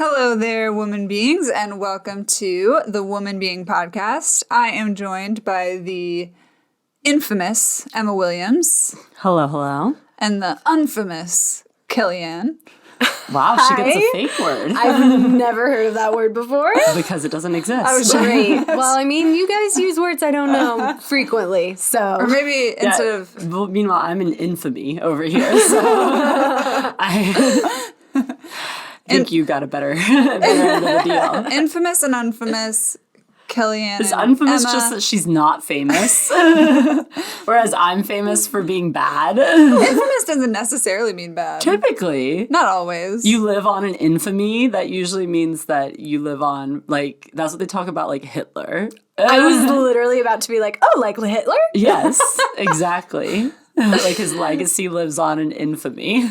Hello there, woman beings, and welcome to the Woman Being Podcast. I am joined by the infamous Emma Williams. Hello, hello. And the unfamous Kellyanne. Wow, she gets a fake word. I've never heard of that word before. Because it doesn't exist. Oh, great. Well, I mean, you guys use words I don't know frequently, so. Or maybe instead of... Well, meanwhile, I'm in infamy over here, so I think you got a better end of the deal. Infamous and unfamous Kellyanne. Is unfamous Emma. just that she's not famous? Whereas I'm famous for being bad? Infamous doesn't necessarily mean bad. Typically. Not always. You live on an infamy. That usually means that you live on, like, that's what they talk about, like Hitler. I was literally about to be like, oh, like Hitler? Yes, exactly. Like his legacy lives on in infamy.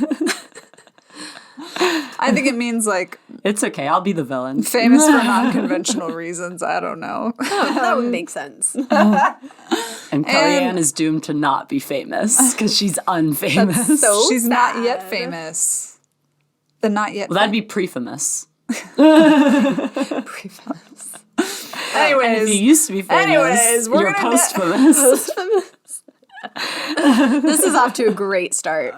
I think it means like It's okay. I'll be the villain. famous for non-conventional reasons. I don't know. Oh, that would make sense. And Kellyanne is doomed to not be famous because she's unfamous. so She's not sad. yet famous. The not yet. Well, that'd be pre-famous. Pre-famous. And if you used to be famous, we're you're gonna post-famous. This is off to a great start.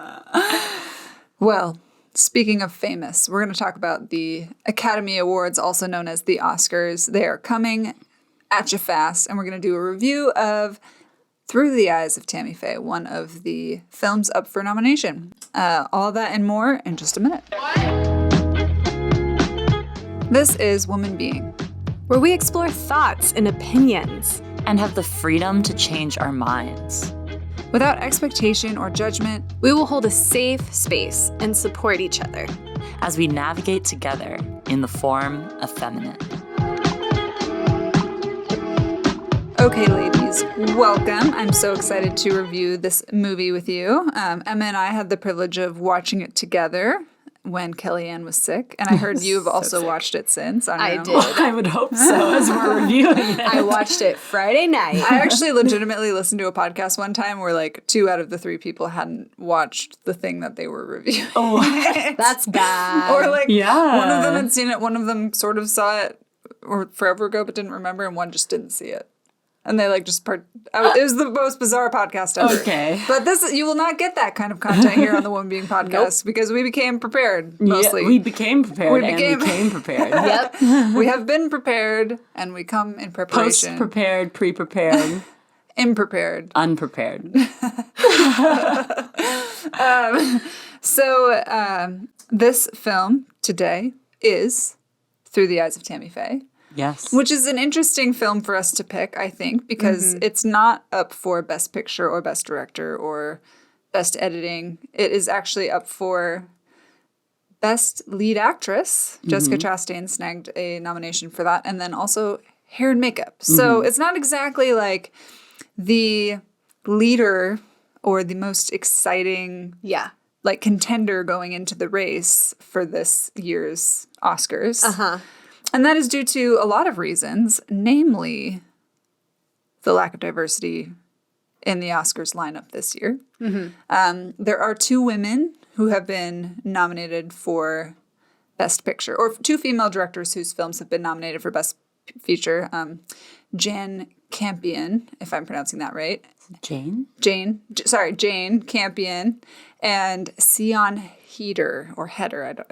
Well, speaking of famous, we're going to talk about the Academy Awards, also known as the Oscars. They are coming at you fast, and we're going to do a review of Through the Eyes of Tammy Faye, one of the films up for nomination. All that and more in just a minute. This is Woman Being. Where we explore thoughts and opinions. And have the freedom to change our minds. Without expectation or judgment, We will hold a safe space and support each other. As we navigate together in the form of feminine. okay, ladies, welcome. I'm so excited to review this movie with you. Emma and I had the privilege of watching it together when Kellyanne was sick, and I heard you've also watched it since. I know. did. I would hope so as we're reviewing it. I watched it Friday night. I actually legitimately listened to a podcast one time where like 2 out of the 3 people hadn't watched the thing that they were reviewing. That's bad. Or like Yeah. one of them had seen it, one of them sort of saw it or forever ago but didn't remember, and one just didn't see it. And they like just it was the most bizarre podcast ever. Okay. But you will not get that kind of content here on the Woman Being Podcast because we became prepared mostly. Yeah, we became prepared and became prepared. Yep. We have been prepared and we come in preparation. Post-prepared, pre-prepared, Unprepared. unprepared. So this film today is Through the Eyes of Tammy Faye. Yes. Which is an interesting film for us to pick, I think, because it's not up for Best Picture or Best Director or Best Editing. It is actually up for Best Lead Actress. Jessica Chastain snagged a nomination for that. And then also hair and makeup. So it's not exactly like the leader or the most exciting like contender going into the race for this year's Oscars. Uh-huh. And that is due to a lot of reasons, namely the lack of diversity in the Oscars lineup this year. There are 2 women who have been nominated for Best Picture, or 2 female directors whose films have been nominated for Best Feature. Jane Campion, if I'm pronouncing that right. Jane? Jane Campion, and Sion Heder, or Heder,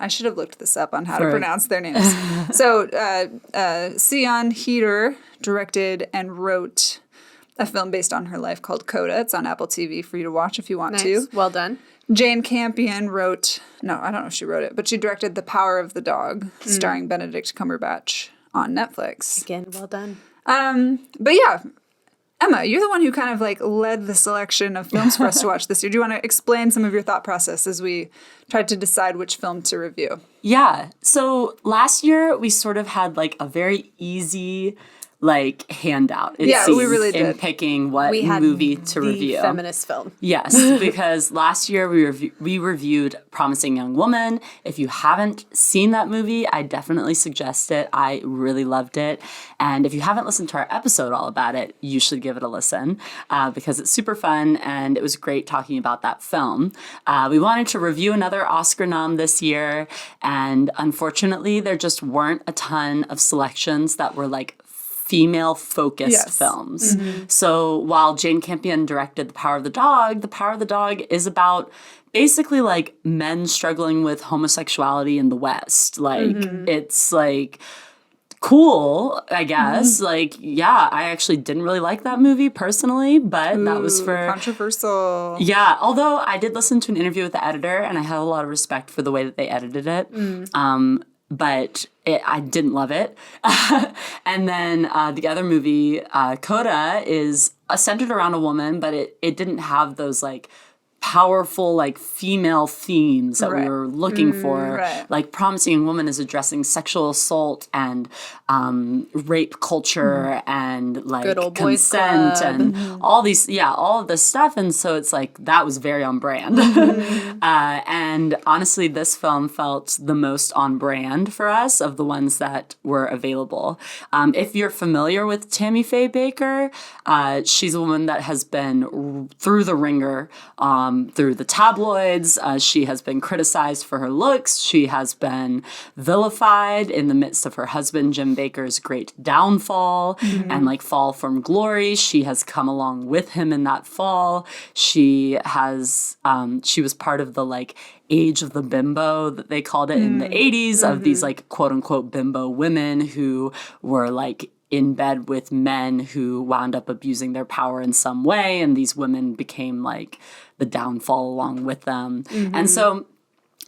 I should have looked this up on how to pronounce their names. So Sion Heder directed and wrote a film based on her life called Coda. It's on Apple TV for you to watch if you want to. Well done. Jane Campion wrote, no, I don't know if she wrote it, but she directed The Power of the Dog, starring Benedict Cumberbatch on Netflix. Again, well done. But yeah, Emma, you're the one who kind of like led the selection of films for us to watch this year. Do you want to explain some of your thought process as we tried to decide which film to review? Yeah. So last year we sort of had like a very easy like handout. It Yeah, we seems, really in did. picking what We had movie to the review. feminist film. Yes, because last year we reviewed Promising Young Woman. If you haven't seen that movie, I definitely suggest it. I really loved it. And if you haven't listened to our episode all about it, you should give it a listen because it's super fun and it was great talking about that film. We wanted to review another Oscar nom this year, and unfortunately, there just weren't a ton of selections that were like female-focused films. So while Jane Campion directed The Power of the Dog is about basically like men struggling with homosexuality in the West. Like it's like cool, I guess. Like, yeah, I actually didn't really like that movie personally, but that was for controversial. Yeah, although I did listen to an interview with the editor and I had a lot of respect for the way that they edited it. But I didn't love it. And then the other movie, Coda, is centered around a woman, but it didn't have those like powerful like female themes that we were looking for. Like Promising Young Woman is addressing sexual assault and rape culture and like Good old boys consent club. and all these, all of this stuff. And so it's like that was very on brand. And honestly, this film felt the most on brand for us of the ones that were available. If you're familiar with Tammy Faye Bakker, she's a woman that has been through the ringer. Through the tabloids. She has been criticized for her looks. She has been vilified in the midst of her husband, Jim Bakker's great downfall and like fall from glory. She has come along with him in that fall. She has, she was part of the like age of the bimbo that they called it in the 80s of these like quote unquote bimbo women who were like in bed with men who wound up abusing their power in some way. And these women became like the downfall along with them. And so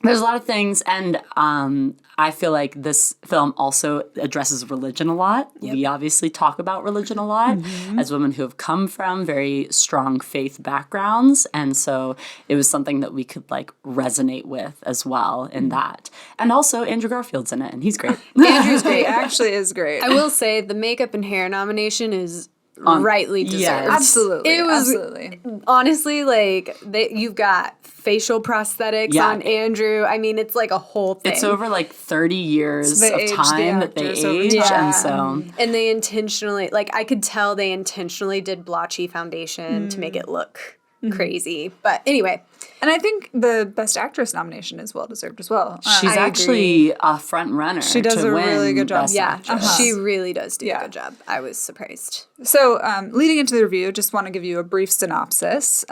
there's a lot of things. And I feel like this film also addresses religion a lot. We obviously talk about religion a lot as women who have come from very strong faith backgrounds. And so it was something that we could like resonate with as well in that. And also Andrew Garfield's in it and he's great. Andrew's great. He actually is great. I will say the makeup and hair nomination is rightly deserved. yes. Absolutely. It was absolutely. honestly like you've got facial prosthetics on Andrew. I mean, it's like a whole thing. It's over like 30 years They of aged the time that they actors over age. time. And so And they intentionally, like, I could tell they intentionally did blotchy foundation to make it look crazy. But anyway. And I think the Best Actress nomination is well deserved as well. she's I actually a front runner. She does to a win really good job. Best Yeah, Actress. she really does do Yeah. a good job. I was surprised. So, leading into the review, just want to give you a brief synopsis.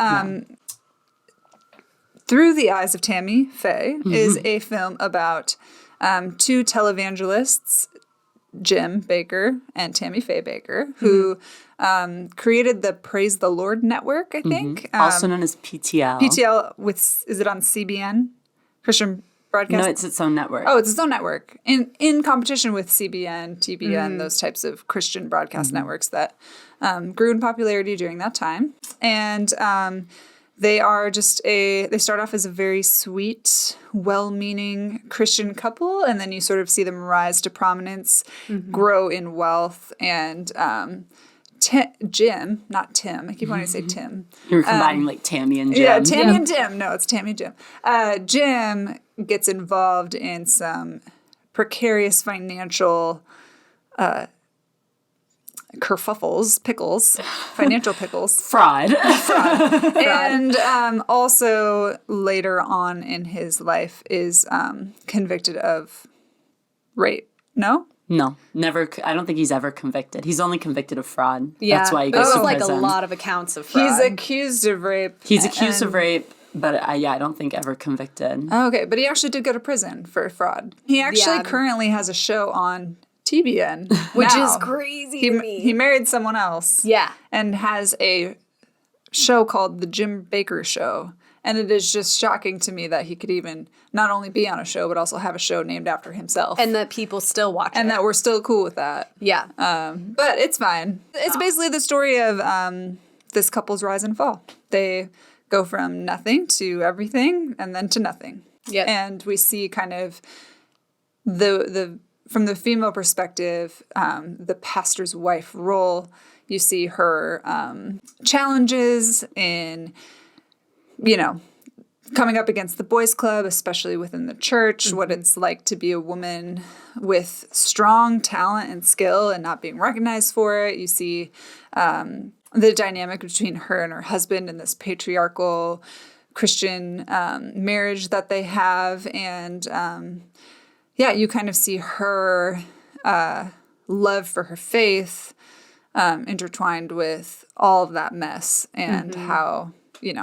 Through the Eyes of Tammy Faye is a film about two televangelists, Jim Bakker and Tammy Faye Bakker, who created the Praise the Lord Network, I think. Also known as PTL. PTL is it on CBN? Christian Broadcast? No, it's its own network. Oh, it's its own network in competition with CBN, TBN, those types of Christian broadcast networks that grew in popularity during that time. And they are they start off as a very sweet, well-meaning Christian couple, and then you sort of see them rise to prominence, grow in wealth, and Jim, not Tim. I keep wanting to say Tim. You're combining like Tammy and Jim. Yeah, Tammy and Tim. No, it's Tammy and Jim. Jim gets involved in some precarious financial financial pickles. Fraud. And also later on in his life is convicted of rape. No? No, never. I don't think he's ever convicted. He's only convicted of fraud. Yeah, That's why he but goes it's to like prison. a lot of accounts of fraud. He's accused of rape. He's accused of rape, but I don't think ever convicted. Okay, but he actually did go to prison for fraud. He actually currently has a show on TBN, which now. is crazy to me. He married someone else. Yeah. And has a show called The Jim Bakker Show. And it is just shocking to me that he could even not only be on a show, but also have a show named after himself. And that people still watch And it. that we're still cool with that. Yeah. But it's fine. It's basically the story of this couple's rise and fall. They go from nothing to everything and then to nothing. Yep. And we see kind of the from the female perspective, the pastor's wife role, you see her challenges in, coming up against the boys' club, especially within the church, what it's like to be a woman with strong talent and skill and not being recognized for it. You see the dynamic between her and her husband and this patriarchal Christian marriage that they have. And you kind of see her love for her faith intertwined with all of that mess and how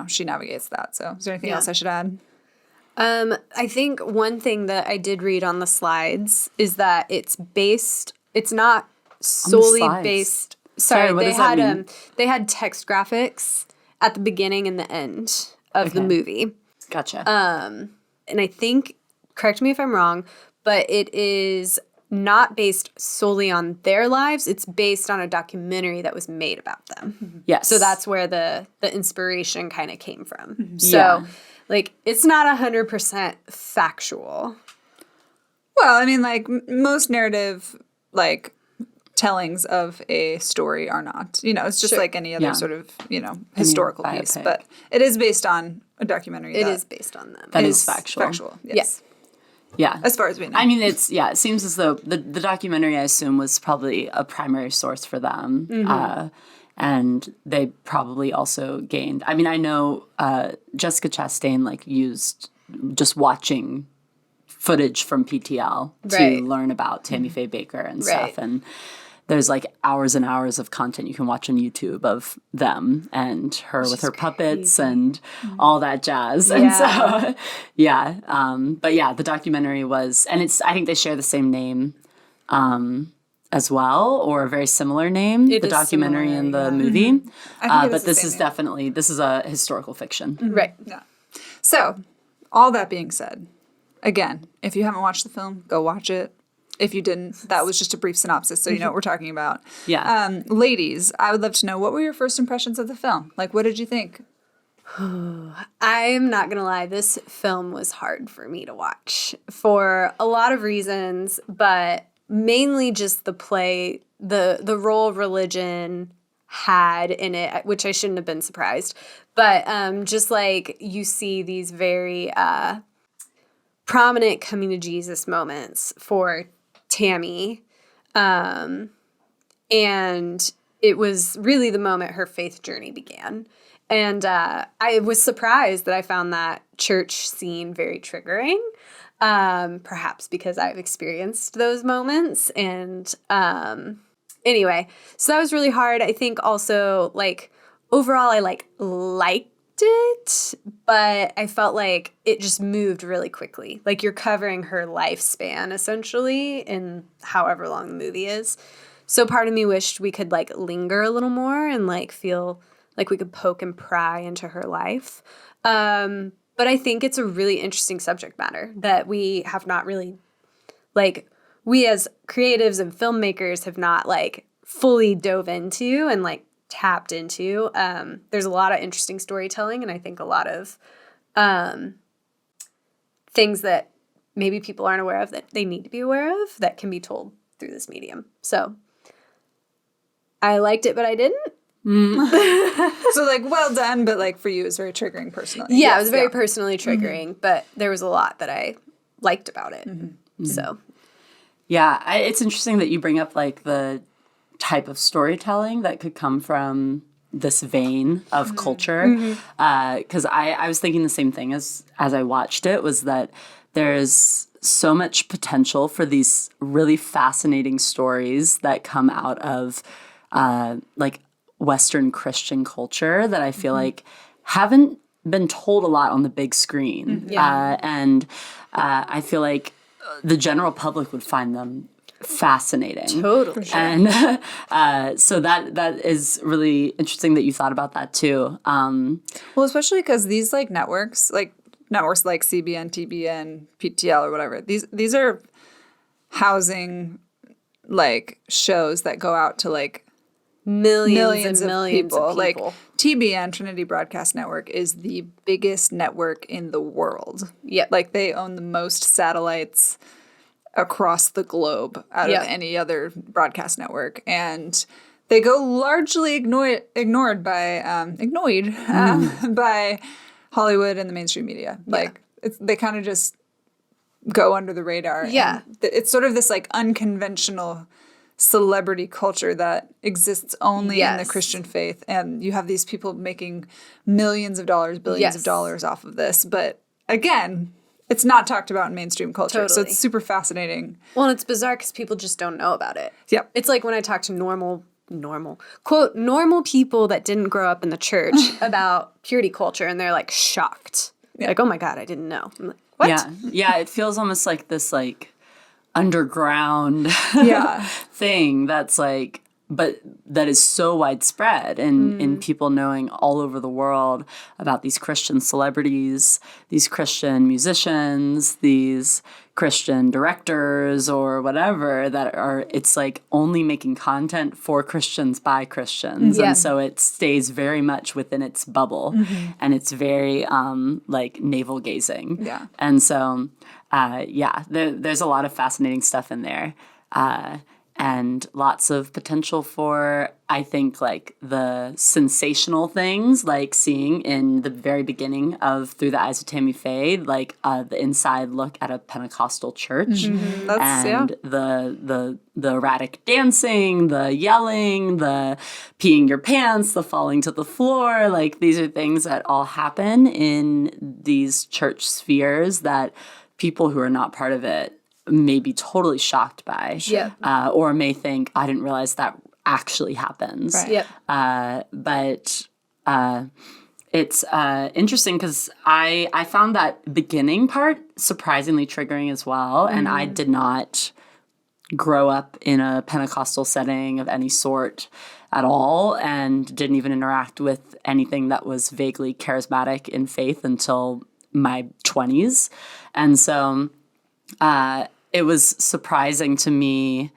she navigates that. So is there anything else I should add? I think one thing that I did read on the slides is that it's not solely based. Sorry, what does that mean? They had text graphics at the beginning and the end of the movie. Gotcha. And I think, correct me if I'm wrong, but it is not based solely on their lives. It's based on a documentary that was made about them. Yes. So that's where the inspiration kind of came from. So, it's not 100% factual. Well, I mean, most narrative, tellings of a story are not. It's just like any other sort of, historical piece. But it is based on a documentary. It is based on them. That is factual. Factual, yes. Yeah. As far as we know. I mean, it seems as though the documentary, I assume, was probably a primary source for them. And they probably also gained. I mean, I know Jessica Chastain, used just watching footage from PTL to learn about Tammy Faye Bakker and stuff. And there's hours and hours of content you can watch on YouTube of them and her with her puppets and all that jazz. And so, but the documentary was, and I think they share the same name as well, or a very similar name, the documentary and the movie. But this is a historical fiction. Right. Yeah. So, all that being said, again, if you haven't watched the film, go watch it. If you didn't, that was just a brief synopsis, so you know what we're talking about. Yeah. Ladies, I would love to know, what were your first impressions of the film? What did you think? I'm not going to lie, this film was hard for me to watch for a lot of reasons, but mainly just the play, the role religion had in it, which I shouldn't have been surprised. But just you see these very prominent coming to Jesus moments for Tammy. And it was really the moment her faith journey began. And I was surprised that I found that church scene very triggering, perhaps because I've experienced those moments. And anyway, so that was really hard. I think also, overall, I liked it, but I felt like it just moved really quickly. You're covering her lifespan, essentially, in however long the movie is. So part of me wished we could, linger a little more and, feel like we could poke and pry into her life. But I think it's a really interesting subject matter that we have not really, we as creatives and filmmakers have not, fully dove into and, tapped into. There's a lot of interesting storytelling, and I think a lot of things that maybe people aren't aware of that they need to be aware of that can be told through this medium. So I liked it, but I didn't. So well done, but for you it was very triggering personally. Yeah, it was very personally triggering, but there was a lot that I liked about it. So yeah, it's interesting that you bring up the type of storytelling that could come from this vein of culture, because I was thinking the same thing as I watched it, was that there's so much potential for these really fascinating stories that come out of Western Christian culture that I feel haven't been told a lot on the big screen. And I feel like the general public would find them fascinating. totally. Sure. And so that is really interesting that you thought about that too. Well, especially because these networks like CBN, TBN, PTL, or whatever, these are housing shows that go out to Millions of people. TBN, Trinity Broadcast Network, is the biggest network in the world. Yep. They own the most satellites across the globe out of any other broadcast network. And they go largely ignored by Hollywood and the mainstream media. Like they kind of just go under the radar. Yeah. And it's sort of this like unconventional celebrity culture that exists only in the Christian faith. And you have these people making millions of dollars, billions of dollars off of this. But again, it's not talked about in mainstream culture. Totally. So it's super fascinating. Well, and it's bizarre because people just don't know about it. Yep. It's like when I talk to quote, normal people that didn't grow up in the church about purity culture, and they're like shocked. Like, oh my God, I didn't know. I'm like, what? Yeah, it feels almost like this like underground thing that's like, but that is so widespread in people knowing all over the world about these Christian celebrities, these Christian musicians, these Christian directors or whatever that are, it's like only making content for Christians by Christians. And so it stays very much within its bubble and it's very like navel gazing. Yeah. And so, there's a lot of fascinating stuff in there. And lots of potential for, I think, like the sensational things, like seeing in the very beginning of Through the Eyes of Tammy Faye, like the inside look at a Pentecostal church, and the erratic dancing, the yelling, the peeing your pants, the falling to the floor. Like these are things that all happen in these church spheres that people who are not part of it may be totally shocked by, or may think, I didn't realize that actually happens. Right. But it's interesting because I found that beginning part surprisingly triggering as well. And I did not grow up in a Pentecostal setting of any sort at all, and didn't even interact with anything that was vaguely charismatic in faith until my 20s. And so it was surprising to me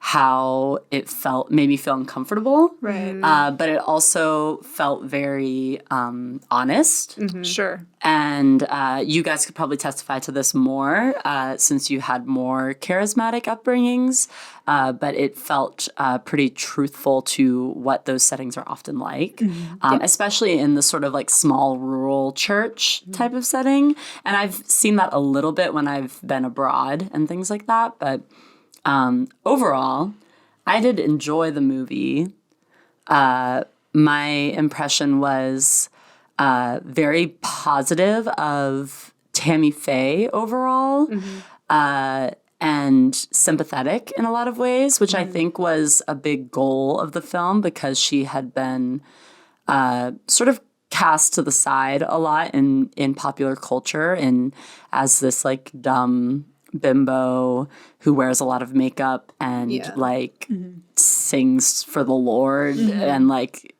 how it made me feel uncomfortable. Right. But it also felt very honest. Sure. And you guys could probably testify to this more since you had more charismatic upbringings. But it felt pretty truthful to what those settings are often like, especially in the sort of like small rural church type of setting. And I've seen that a little bit when I've been abroad and things like that. But overall, I did enjoy the movie. My impression was very positive of Tammy Faye overall, and sympathetic in a lot of ways, which I think was a big goal of the film because she had been sort of cast to the side a lot in popular culture and as this like dumb bimbo who wears a lot of makeup and like sings for the Lord and like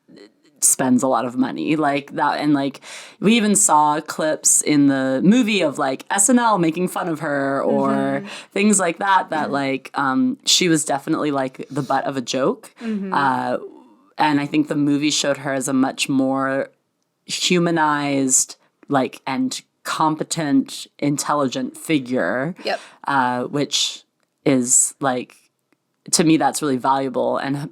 spends a lot of money like that. And like we even saw clips in the movie of like SNL making fun of her or things like that like she was definitely like the butt of a joke. And I think the movie showed her as a much more humanized like and competent, intelligent figure, which is like, to me, that's really valuable. And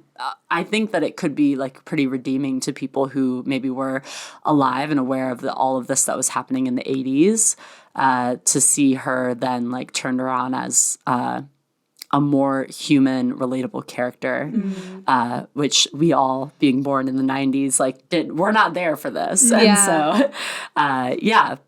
I think that it could be like pretty redeeming to people who maybe were alive and aware of all of this that was happening in the 80s, to see her then like turned around as a more human, relatable character, which we all, being born in the 90s, like we're not there for this. And so,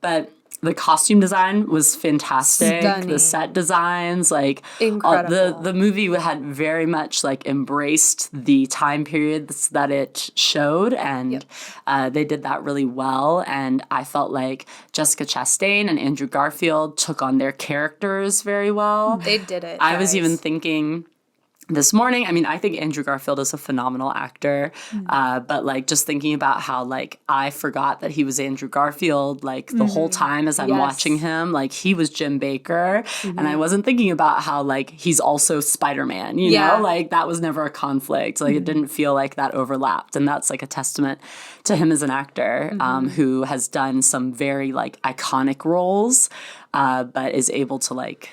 but the costume design was fantastic. Stunning. The set designs, like incredible. The movie had very much like embraced the time periods that it showed, and they did that really well. And I felt like Jessica Chastain and Andrew Garfield took on their characters very well. They did it. I was even thinking this morning, I mean, I think Andrew Garfield is a phenomenal actor, but like just thinking about how like I forgot that he was Andrew Garfield like the whole time as I'm watching him, like he was Jim Bakker, and I wasn't thinking about how like he's also Spider-Man, you know, like that was never a conflict, like it didn't feel like that overlapped, and that's like a testament to him as an actor who has done some very like iconic roles, but is able to like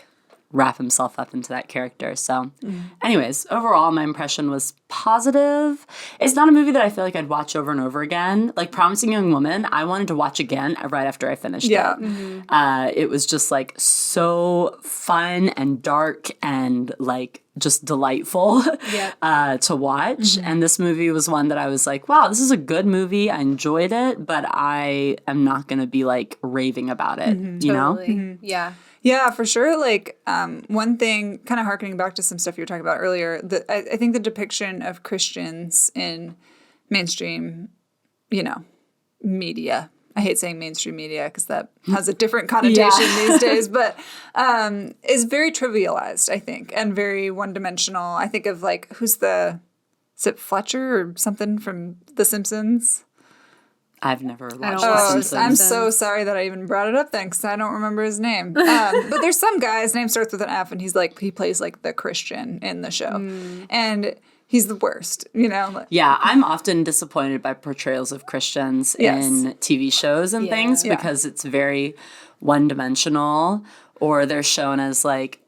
wrap himself up into that character. So anyways, overall, my impression was positive. It's not a movie that I feel like I'd watch over and over again. Like Promising Young Woman, I wanted to watch again right after I finished it. It was just like so fun and dark and like just delightful to watch. And this movie was one that I was like, wow, this is a good movie. I enjoyed it, but I am not going to be like raving about it, you know? Yeah. Yeah, for sure. Like, one thing, kind of harkening back to some stuff you were talking about earlier, I think the depiction of Christians in mainstream, media. I hate saying mainstream media because that has a different connotation these days, but is very trivialized, I think, and very one-dimensional. I think of, like, is it Fletcher or something from The Simpsons? I've never watched watch The The Simpsons. I'm so sorry that I even brought it up then because I don't remember his name. But there's some guy, his name starts with an F, and he plays like the Christian in the show. And he's the worst, Yeah, I'm often disappointed by portrayals of Christians in TV shows and things because it's very one-dimensional, or they're shown as like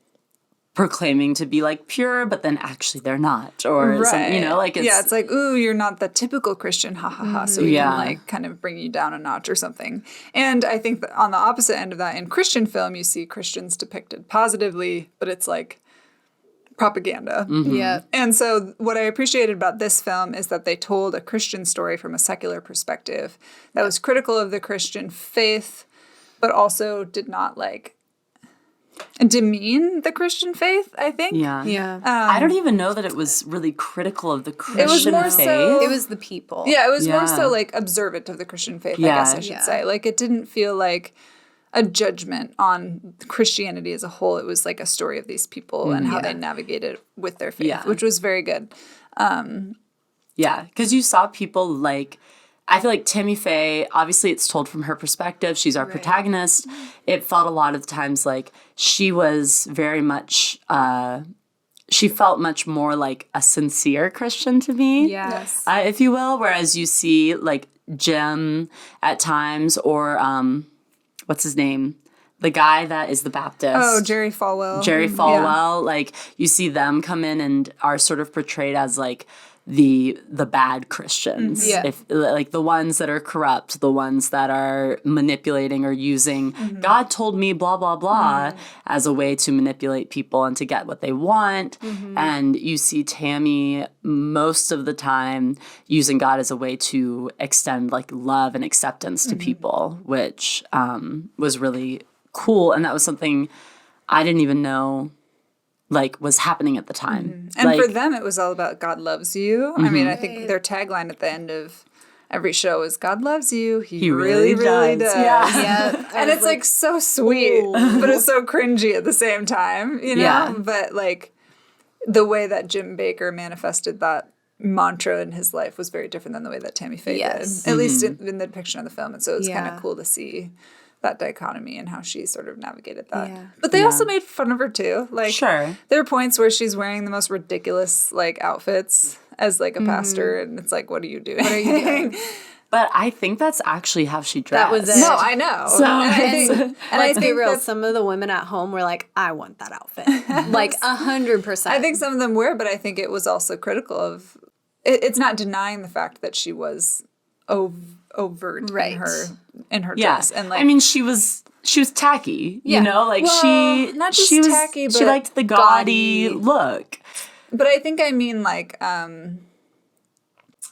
proclaiming to be like pure, but then actually they're not, or something, like it's like, ooh, you're not the typical Christian, ha ha ha. So we can like kind of bring you down a notch or something. And I think that on the opposite end of that, in Christian film, you see Christians depicted positively, but it's like propaganda. Yeah. And so what I appreciated about this film is that they told a Christian story from a secular perspective that was critical of the Christian faith, but also did not like demean the Christian faith, I think. Yeah. I don't even know that it was really critical of the Christian more faith. so- It was the people. Yeah, it was more so like observant of the Christian faith, I guess I should say. Like it didn't feel like a judgment on Christianity as a whole. It was like a story of these people and how they navigated with their faith, which was very good. Yeah, because you saw people like, I feel like Tammy Faye, obviously it's told from her perspective. She's our protagonist. It felt a lot of times like she was very much, she felt much more like a sincere Christian to me, if you will. Whereas you see like Jim at times, or what's his name? The guy that is the Baptist. Oh, Jerry Falwell. Jerry Falwell. Like you see them come in and are sort of portrayed as like the bad Christians, if like the ones that are corrupt, the ones that are manipulating or using God told me blah blah blah as a way to manipulate people and to get what they want. And you see Tammy most of the time using God as a way to extend like love and acceptance to people, which was really cool. And that was something I didn't even know like was happening at the time. And like, for them, it was all about God loves you. I mean, I think their tagline at the end of every show is God loves you. He really, really does. Yeah. And it's like so sweet, but it's so cringy at the same time, Yeah. But like the way that Jim Bakker manifested that mantra in his life was very different than the way that Tammy Faye did, at least in the depiction of the film. And so it's kind of cool to see that dichotomy and how she sort of navigated that. Yeah. But they also made fun of her too. Like there are points where she's wearing the most ridiculous like outfits as like a pastor, and it's like, what are you doing? What are you doing? But I think that's actually how she dressed. That was it. No, I know. So, and let's be real, some of the women at home were like, I want that outfit. Like 100%. I think some of them were, but I think it was also critical of, it's not denying the fact that she was overt in her dress. And like, I mean, she was tacky, you know, like not just she was tacky, but she liked the gaudy look. But I think I mean like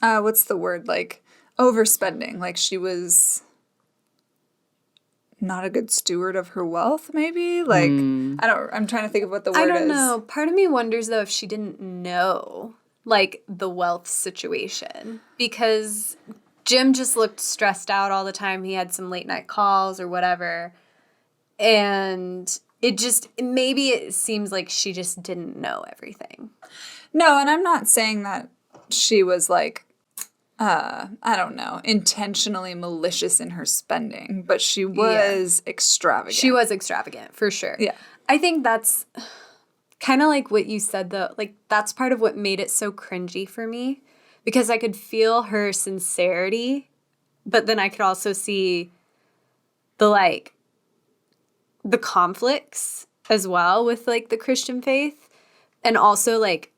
what's the word, like overspending. Like she was not a good steward of her wealth, maybe. Like I'm trying to think of what the word is. I don't know. Part of me wonders though if she didn't know like the wealth situation, because Jim just looked stressed out all the time. He had some late night calls or whatever. And maybe it seems like she just didn't know everything. No, and I'm not saying that she was like, I don't know, intentionally malicious in her spending, but she was extravagant. She was extravagant, for sure. Yeah. I think that's kind of like what you said, though. Like, that's part of what made it so cringy for me. Because I could feel her sincerity, but then I could also see the conflicts as well with like the Christian faith. And also like,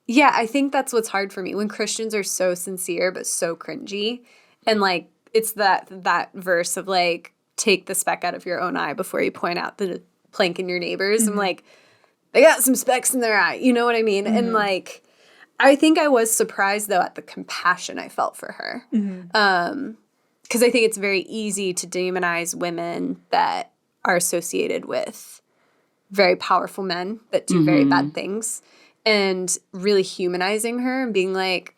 yeah, I think that's what's hard for me when Christians are so sincere but so cringy. And like it's that verse of like, take the speck out of your own eye before you point out the plank in your neighbor's. Mm-hmm. I'm like, they got some specks in their eye. You know what I mean? Mm-hmm. And like, I think I was surprised though at the compassion I felt for her. Mm-hmm. 'Cause I think it's very easy to demonize women that are associated with very powerful men that do very bad things, and really humanizing her and being like,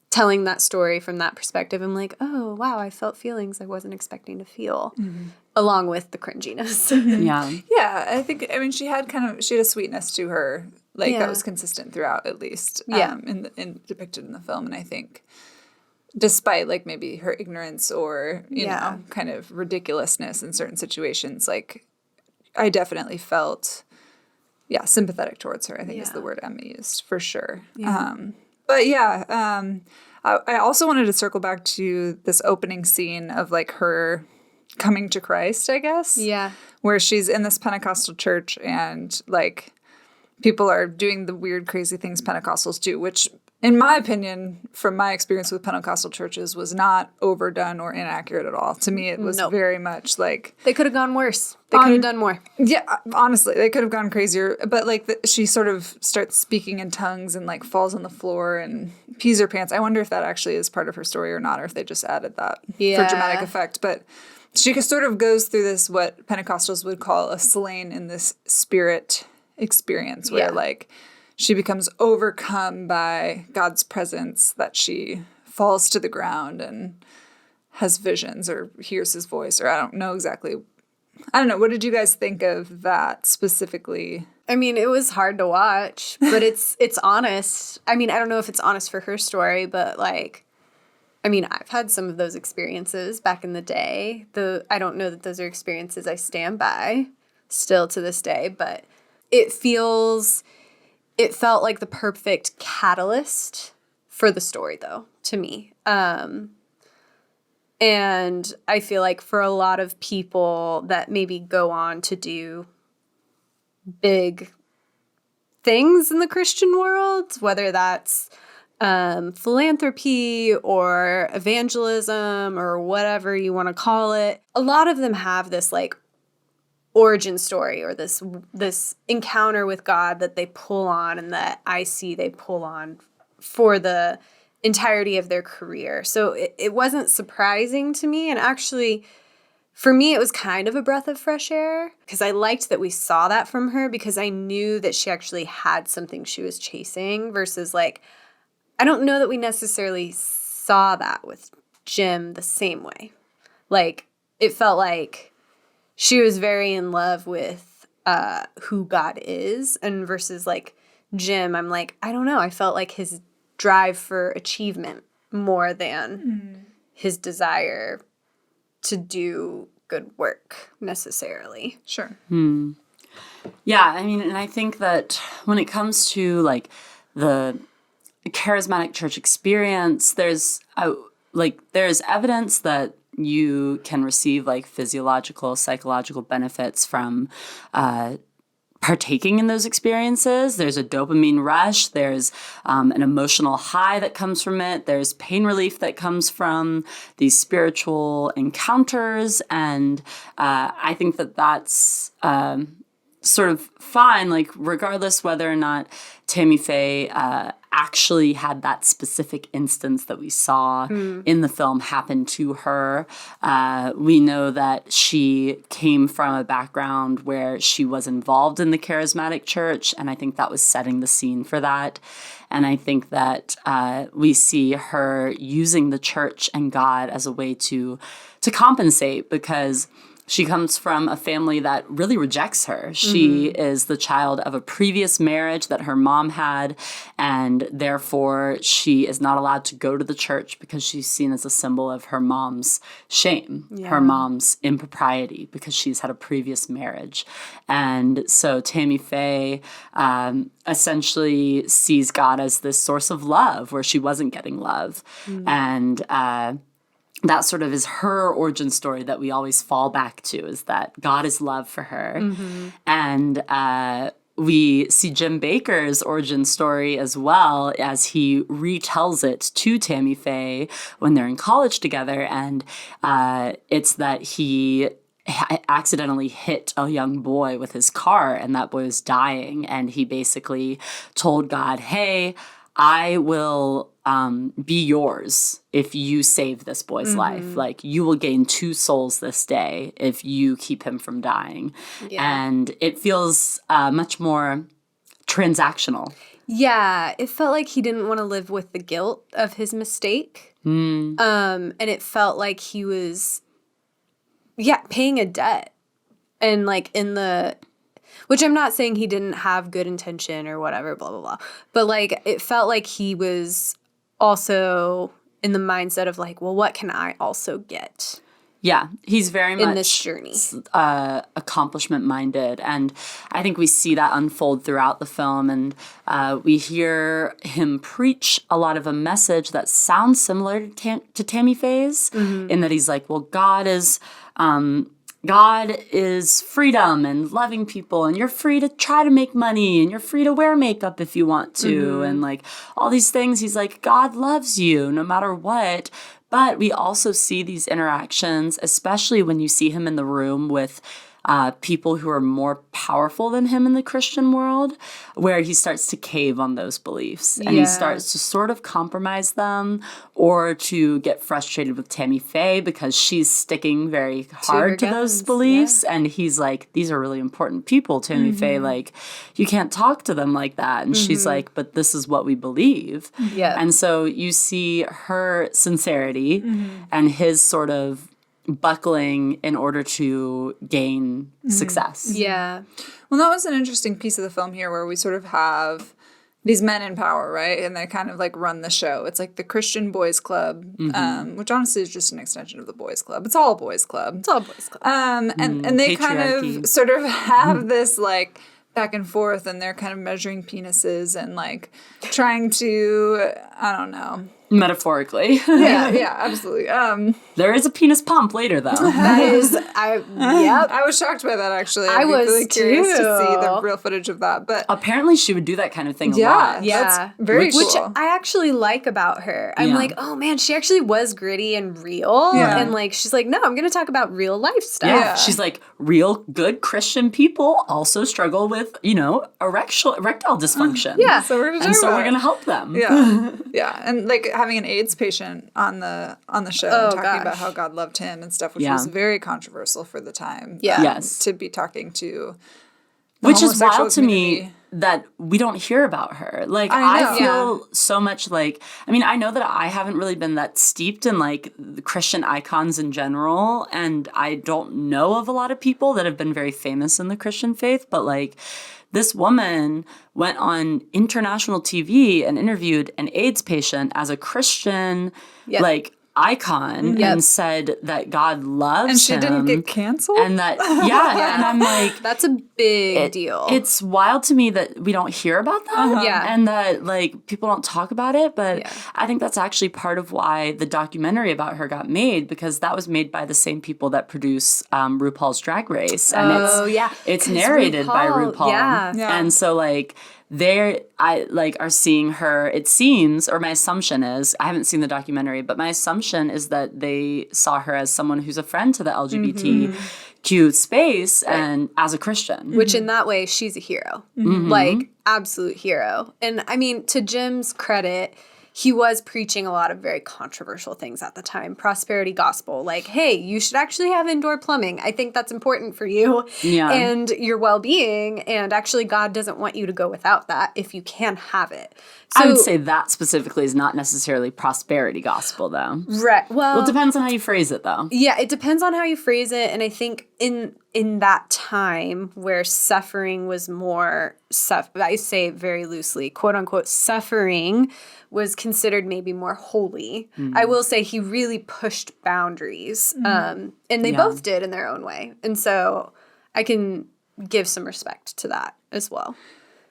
telling that story from that perspective. I'm like, oh, wow, I felt feelings I wasn't expecting to feel, along with the cringiness. Yeah. Yeah, I mean, she had a sweetness to her, like, that was consistent throughout, at least, in depicted in the film. And I think, despite, like, maybe her ignorance or, you know, kind of ridiculousness in certain situations, like, I definitely felt, sympathetic towards her, I think is the word Emma used, for sure. Yeah. I also wanted to circle back to this opening scene of, like, her coming to Christ, I guess. Yeah. Where she's in this Pentecostal church and, like, people are doing the weird, crazy things Pentecostals do, which, in my opinion, from my experience with Pentecostal churches, was not overdone or inaccurate at all. To me, it was very much like... They could have gone worse. They could have done more. Yeah, honestly, they could have gone crazier. But, like, she sort of starts speaking in tongues and, like, falls on the floor and pees her pants. I wonder if that actually is part of her story or not, or if they just added that for dramatic effect. But she sort of goes through this, what Pentecostals would call a slain in this spirit experience, where, like, she becomes overcome by God's presence, that she falls to the ground and has visions or hears his voice, or I don't know exactly. I don't know. What did you guys think of that specifically? I mean, it was hard to watch, but it's honest. I mean, I don't know if it's honest for her story, but like, I mean, I've had some of those experiences back in the day. I don't know that those are experiences I stand by still to this day, but it felt like the perfect catalyst for the story, though, to me. And I feel like for a lot of people that maybe go on to do big things in the Christian world, whether that's philanthropy or evangelism or whatever you want to call it, a lot of them have this, like, origin story or this encounter with God that they pull on, and that I see they pull on for the entirety of their career. So it wasn't surprising to me. And actually, for me, it was kind of a breath of fresh air, because I liked that we saw that from her, because I knew that she actually had something she was chasing, versus, like, I don't know that we necessarily saw that with Jim the same way. Like, it felt like she was very in love with who God is, and versus, like, Jim, I'm like, I don't know. I felt like his drive for achievement more than his desire to do good work necessarily. Sure. Yeah, I mean, and I think that when it comes to, like, the charismatic church experience, there's evidence that you can receive, like, physiological, psychological benefits from partaking in those experiences. There's a dopamine rush. There's an emotional high that comes from it. There's pain relief that comes from these spiritual encounters. And I think that that's sort of fine, like, regardless whether or not Tammy Faye actually had that specific instance that we saw in the film happen to her. We know that she came from a background where she was involved in the charismatic church, and I think that was setting the scene for that. And I think that we see her using the church and God as a way to compensate, because she comes from a family that really rejects her. She is the child of a previous marriage that her mom had, and therefore she is not allowed to go to the church because she's seen as a symbol of her mom's shame, her mom's impropriety, because she's had a previous marriage. And so Tammy Faye essentially sees God as this source of love where she wasn't getting love. And that sort of is her origin story that we always fall back to, is that God is love for her. And we see Jim Bakker's origin story as well, as he retells it to Tammy Faye when they're in college together. And it's that he accidentally hit a young boy with his car, and that boy was dying. And he basically told God, hey, I will be yours if you save this boy's life. Like, you will gain 2 souls this day if you keep him from dying. And it feels much more transactional. Yeah, it felt like he didn't want to live with the guilt of his mistake. And it felt like he was, paying a debt. And like which I'm not saying he didn't have good intention or whatever, blah, blah, blah. But like, it felt like he was also in the mindset of like, well, what can I also get? Yeah, he's very much in this journey, accomplishment minded, and I think we see that unfold throughout the film. And we hear him preach a lot of a message that sounds similar to Tammy Faye's, in that he's like, well, God is freedom and loving people, and you're free to try to make money, and you're free to wear makeup if you want to, and like all these things. He's like, God loves you no matter what. But we also see these interactions, especially when you see him in the room with people who are more powerful than him in the Christian world, where he starts to cave on those beliefs and he starts to sort of compromise them, or to get frustrated with Tammy Faye because she's sticking very hard to those beliefs. And he's like, these are really important people, Tammy Faye, like, you can't talk to them like that. And she's like, but this is what we believe. And so you see her sincerity and his sort of buckling in order to gain success. Yeah. Well, that was an interesting piece of the film here, where we sort of have these men in power, right? And they kind of like run the show. It's like the Christian Boys Club, which honestly is just an extension of the Boys Club. It's all a Boys Club. It's all a Boys Club. And they kind of sort of have this like back and forth, and they're kind of measuring penises and like trying to, I don't know. Metaphorically. Yeah, absolutely. There is a penis pump later, though. That is, I was shocked by that, actually. I was really curious too. to see the real footage of that. But apparently she would do that kind of thing a lot. That's very cool. Which I actually like about her. I'm like, oh man, she actually was gritty and real. And like, she's like, no, I'm going to talk about real life stuff. Yeah. She's like, real good Christian people also struggle with, erectile dysfunction. So we're going to we're going to help them. Yeah. And like having an AIDS patient on the show and talking about how God loved him and stuff, which was very controversial for the time. To be talking to the which is wild to community. me that we don't hear about her. Like, I feel so much like, I know that I haven't really been that steeped in like the Christian icons in general, and I don't know of a lot of people that have been very famous in the Christian faith, but like, this woman went on international TV and interviewed an AIDS patient as a Christian, like, icon and said that God loves him. And she didn't get canceled? And that, and I'm like... That's a big deal. It's wild to me that we don't hear about that. And that, like, people don't talk about it. But I think that's actually part of why the documentary about her got made, because that was made by the same people that produce RuPaul's Drag Race. And it's narrated by RuPaul. And so, like... are seeing her, it seems, or my assumption is, I haven't seen the documentary, but my assumption is that they saw her as someone who's a friend to the LGBTQ space and as a Christian. Which in that way, she's a hero. Like, absolute hero. And I mean, to Jim's credit, he was preaching a lot of very controversial things at the time. Prosperity gospel, like, hey, you should actually have indoor plumbing. I think that's important for you and your well-being. And actually, God doesn't want you to go without that if you can have it. So, I would say that specifically is not necessarily prosperity gospel, though. Right. Well, it depends on how you phrase it, though. Yeah, it depends on how you phrase it. And I think in that time where suffering was more, I say very loosely, quote unquote, suffering was considered maybe more holy. I will say he really pushed boundaries. And they both did in their own way. And so I can give some respect to that as well.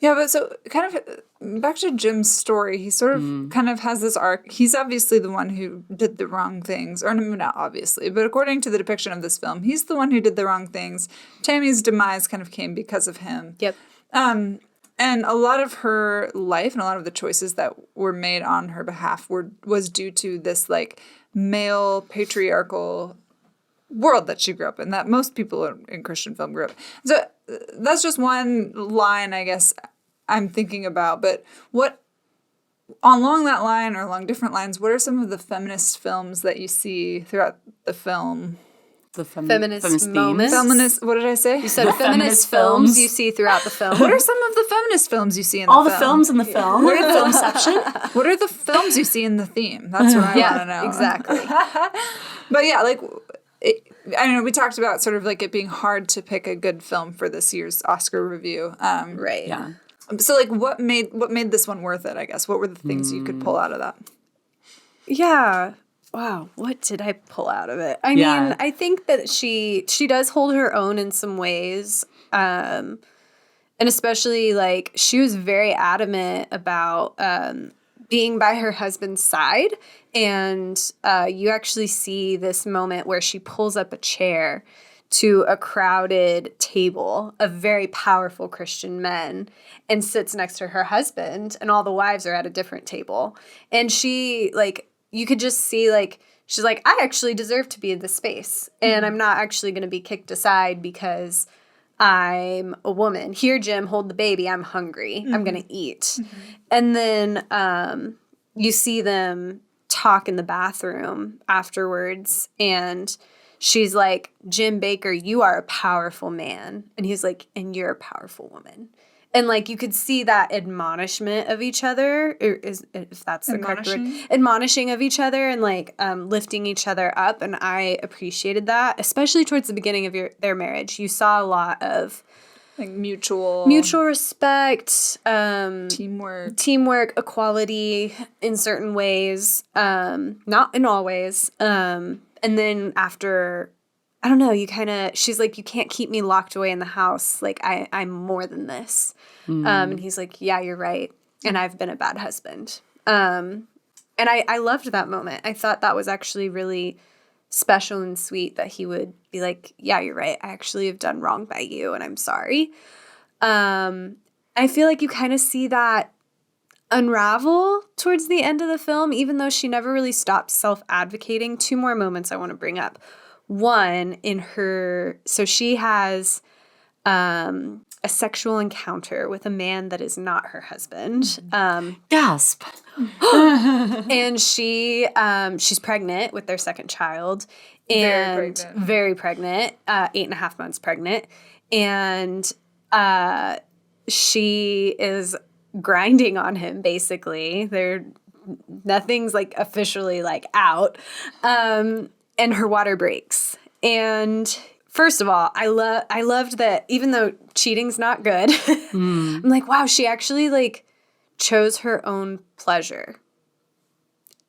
Yeah, but so kind of back to Jim's story, he sort of kind of has this arc. He's obviously the one who did the wrong things, or no, not obviously, but according to the depiction of this film, he's the one who did the wrong things. Tammy's demise kind of came because of him. Yep. And a lot of her life and a lot of the choices that were made on her behalf was due to this like male patriarchal world that she grew up in, that most people in Christian film grew up. So that's just one line, I guess, I'm thinking about. But what, along that line or along different lines, what are some of the feminist films that you see throughout the film? The Feminist themes. moments. Feminist, what did I say? You said The feminist feminist films films. you see throughout the film. What are some of the feminist films you see in the All film? the films in the film. What are the filmception? What are the films you see in the theme? That's what I want to know. Exactly. But yeah, like, I know we talked about sort of like it being hard to pick a good film for this year's Oscar review. Right. Yeah. So like, what made this one worth it? I guess what were the things you could pull out of that? Yeah. Wow. What did I pull out of it? I Yeah. mean, I think that she does hold her own in some ways. And especially like she was very adamant about being by her husband's side. And you actually see this moment where she pulls up a chair to a crowded table of very powerful Christian men and sits next to her husband, and all the wives are at a different table. And she, like, you could just see, like, she's like, I actually deserve to be in this space, and I'm not actually going to be kicked aside because I'm a woman. Here, Jim, hold the baby. I'm hungry. I'm going to eat. And then you see them talk in the bathroom afterwards, and she's like, Jim Bakker, you are a powerful man. And he's like, and you're a powerful woman. And, like, you could see that admonishment of each other, if that's the correct word. Admonishing of each other and, like, lifting each other up. And I appreciated that, especially towards the beginning of their marriage. You saw a lot of Like mutual respect, teamwork, equality in certain ways, not in all ways. And then after, I don't know, she's like, you can't keep me locked away in the house. Like, I'm more than this. And he's like, yeah, you're right. And I've been a bad husband. And I loved that moment. I thought that was actually really special and sweet that he would be like, yeah, you're right. I actually have done wrong by you and I'm sorry. I feel like you kind of see that unravel towards the end of the film, even though she never really stopped self-advocating. Two more moments I want to bring up. One, so she has a sexual encounter with a man that is not her husband. Gasp. And she's pregnant with their second child. And very pregnant, 8.5 months pregnant. And she is grinding on him, basically. Nothing's like officially like out. And her water breaks. And first of all, I loved that even though cheating's not good, I'm like, wow, she actually like chose her own pleasure.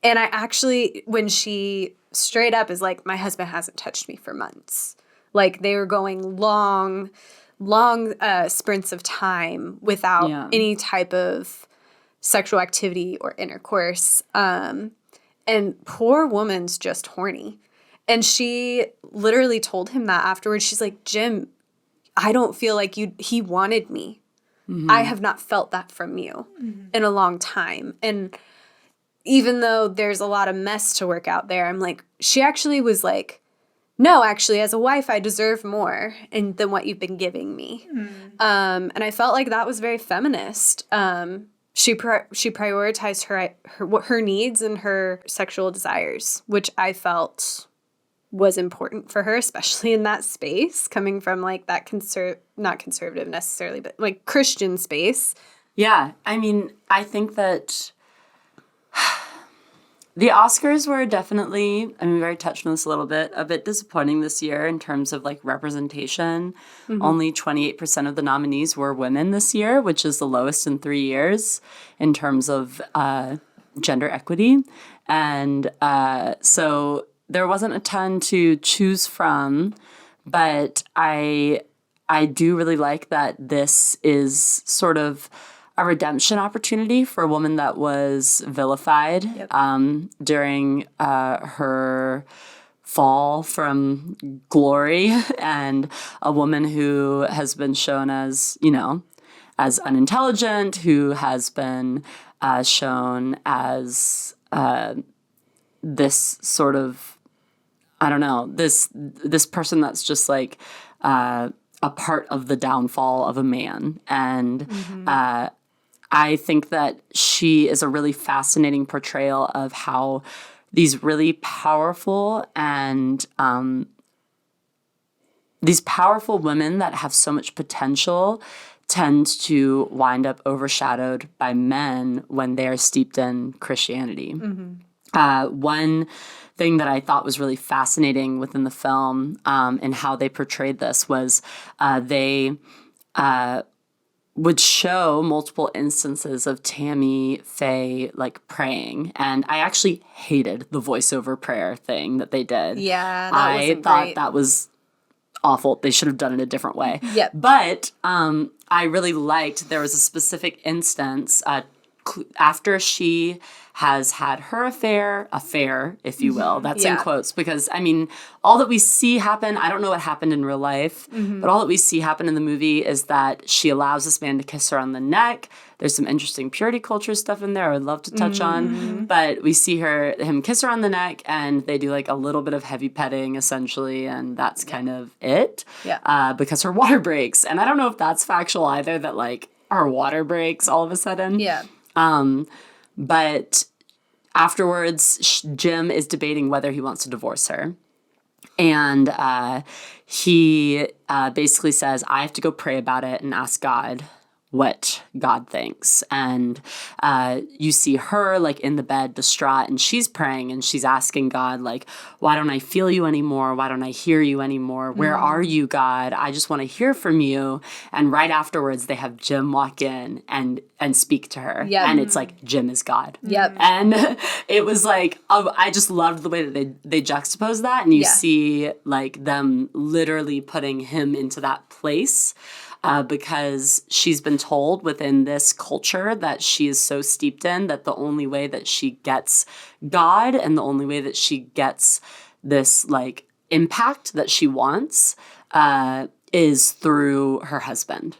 And I actually, when she straight up is like, my husband hasn't touched me for months. Like, they were going long sprints of time without any type of sexual activity or intercourse. And poor woman's just horny. And she literally told him that afterwards. She's like, Jim, I don't feel like he wanted me. Mm-hmm. I have not felt that from you in a long time. And even though there's a lot of mess to work out there, I'm like, she actually was like, no, actually, as a wife, I deserve more than what you've been giving me. And I felt like that was very feminist. She prioritized her needs and her sexual desires, which I felt was important for her, especially in that space, coming from like that not conservative necessarily, but like Christian space. Yeah, I mean, I think that the Oscars were definitely, I mean, we already touched on this a little bit, a bit disappointing this year in terms of like representation. Mm-hmm. Only 28% of the nominees were women this year, which is the lowest in 3 years in terms of gender equity. And so there wasn't a ton to choose from, but I I do really like that this is sort of a redemption opportunity for a woman that was vilified during her fall from glory, and a woman who has been shown as, as unintelligent, who has been shown as this sort of, I don't know, this person that's just like a part of the downfall of a man. And I think that she is a really fascinating portrayal of how these really powerful and these powerful women that have so much potential tend to wind up overshadowed by men when they are steeped in Christianity. One thing that I thought was really fascinating within the film and how they portrayed this was they would show multiple instances of Tammy Faye like praying, and I actually hated the voiceover prayer thing that they did. Yeah, I thought that was awful. They should have done it a different way. Yep. But I really liked, there was a specific instance after she has had her affair, if you will. That's in quotes, because, I mean, all that we see happen, I don't know what happened in real life, but all that we see happen in the movie is that she allows this man to kiss her on the neck. There's some interesting purity culture stuff in there I would love to touch on, but we see him kiss her on the neck, and they do like a little bit of heavy petting, essentially, and that's kind of it. Because her water breaks. And I don't know if that's factual either, that like our water breaks all of a sudden. Yeah. But afterwards, Jim is debating whether he wants to divorce her. And he basically says, I have to go pray about it and ask God what God thinks. And you see her like in the bed distraught, and she's praying and she's asking God, like, why don't I feel you anymore? Why don't I hear you anymore? Where are you, God? I just want to hear from you. And right afterwards, they have Jim walk in and speak to her. And it's like, Jim is God. And it was like, I just loved the way that they juxtapose that. And you see like them literally putting him into that place. Because she's been told within this culture that she is so steeped in that the only way that she gets God and the only way that she gets this like impact that she wants is through her husband.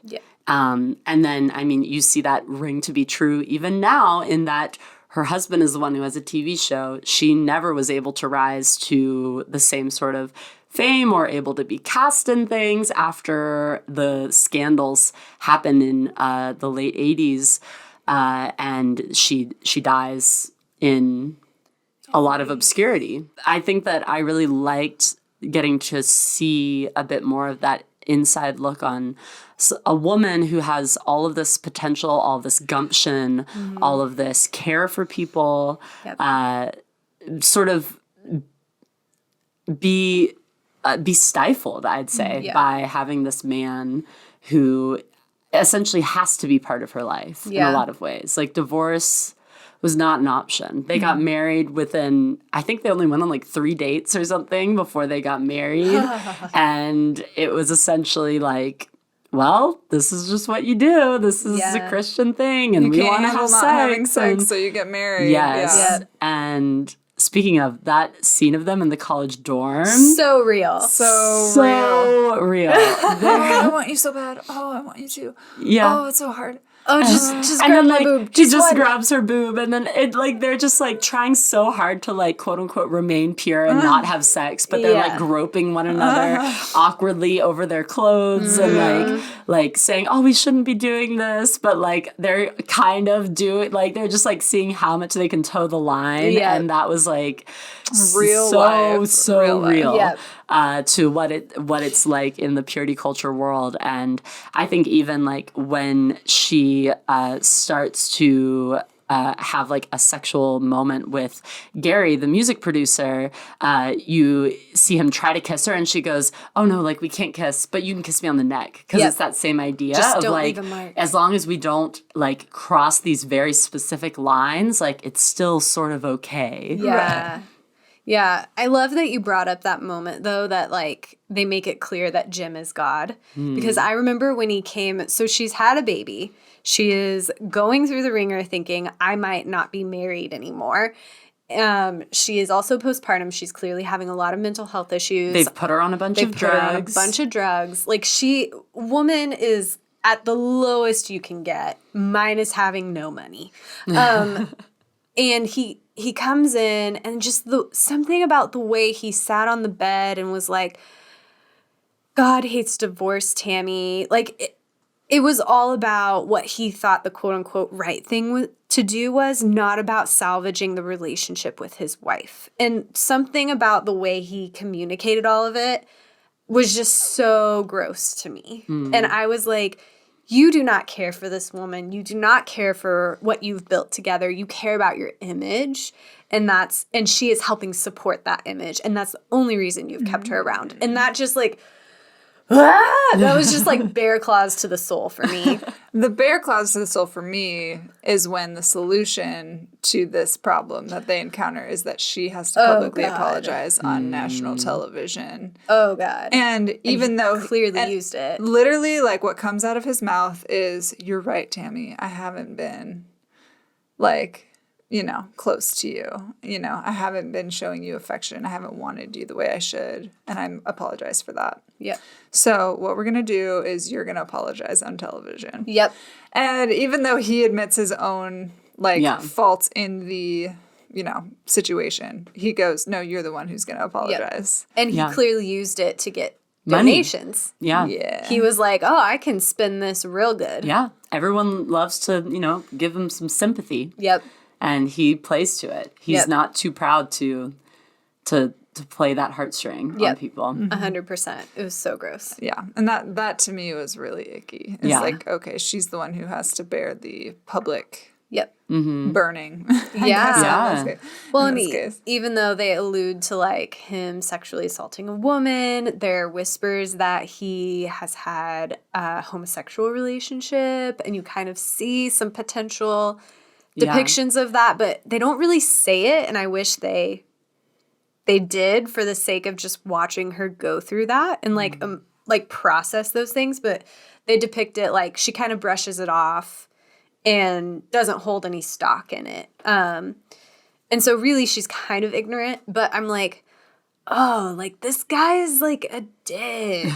And then, I mean, you see that ring to be true even now in that her husband is the one who has a TV show. She never was able to rise to the same sort of fame or able to be cast in things after the scandals happened in the late 80s. And she dies in a lot of obscurity. I think that I really liked getting to see a bit more of that inside look on a woman who has all of this potential, all of this gumption, all of this care for people, sort of be stifled, I'd say, by having this man who essentially has to be part of her life in a lot of ways. Like, divorce was not an option. They got married within, I think they only went on like 3 dates or something before they got married. And it was essentially like, well, this is just what you do. This is a Christian thing, and we want to have sex. Having sex, so you get married. Yes. And speaking of that scene of them in the college dorm. So real. So real. I want you so bad. Oh, I want you to. Yeah. Oh, it's so hard. Oh, just and grab then my like boob. she just grabs her boob, and then it like they're just like trying so hard to like quote unquote remain pure and not have sex, but they're like groping one another awkwardly over their clothes and like saying, oh, we shouldn't be doing this, but like they're kind of doing, like they're just like seeing how much they can toe the line, and that was like real to what it's like in the purity culture world. And I think even like when she starts to have like a sexual moment with Gary, the music producer, you see him try to kiss her and she goes, oh no, like we can't kiss, but you can kiss me on the neck. Because it's that same idea just of don't like, leave a mark. as long as we don't like cross these very specific lines, like it's still sort of okay. Yeah. Yeah, I love that you brought up that moment, though, that, like, they make it clear that Jim is God. Because I remember when he came, so she's had a baby. She is going through the ringer thinking, I might not be married anymore. She is also postpartum. She's clearly having a lot of mental health issues. They've put her on a bunch of drugs. Like, woman is at the lowest you can get, minus having no money. And he comes in, and just something about the way he sat on the bed and was like, God hates divorce, Tammy. Like, it was all about what he thought the quote-unquote right thing to do was, not about salvaging the relationship with his wife. And something about the way he communicated all of it was just so gross to me. And I was like, you do not care for this woman. You do not care for what you've built together. You care about your image. And she is helping support that image. And that's the only reason you've kept her around. And that just like, that was just like bear claws to the soul for me. The bear claws to the soul for me is when the solution to this problem that they encounter is that she has to publicly apologize on national television. Oh, God. And even though clearly used it. Literally, like, what comes out of his mouth is, you're right, Tammy. I haven't been, like, close to you. I haven't been showing you affection. I haven't wanted you the way I should. And I apologize for that. Yep. So what we're going to do is you're going to apologize on television. Yep. And even though he admits his own, faults in the, situation, he goes, no, you're the one who's going to apologize. Yep. And he clearly used it to get donations. Yeah. He was like, oh, I can spin this real good. Yeah. Everyone loves to, give him some sympathy. Yep. And he plays to it. He's not too proud to play that heartstring on people. 100%. It was so gross. Yeah. And that to me was really icky. It's like, okay, she's the one who has to bear the public burning. Yeah. Well, and even though they allude to like him sexually assaulting a woman, there are whispers that he has had a homosexual relationship, and you kind of see some potential depictions of that, but they don't really say it, and I wish they did, for the sake of just watching her go through that and like process those things. But they depict it like she kind of brushes it off and doesn't hold any stock in it. And so really she's kind of ignorant, but I'm like, oh, like this guy is like a dick.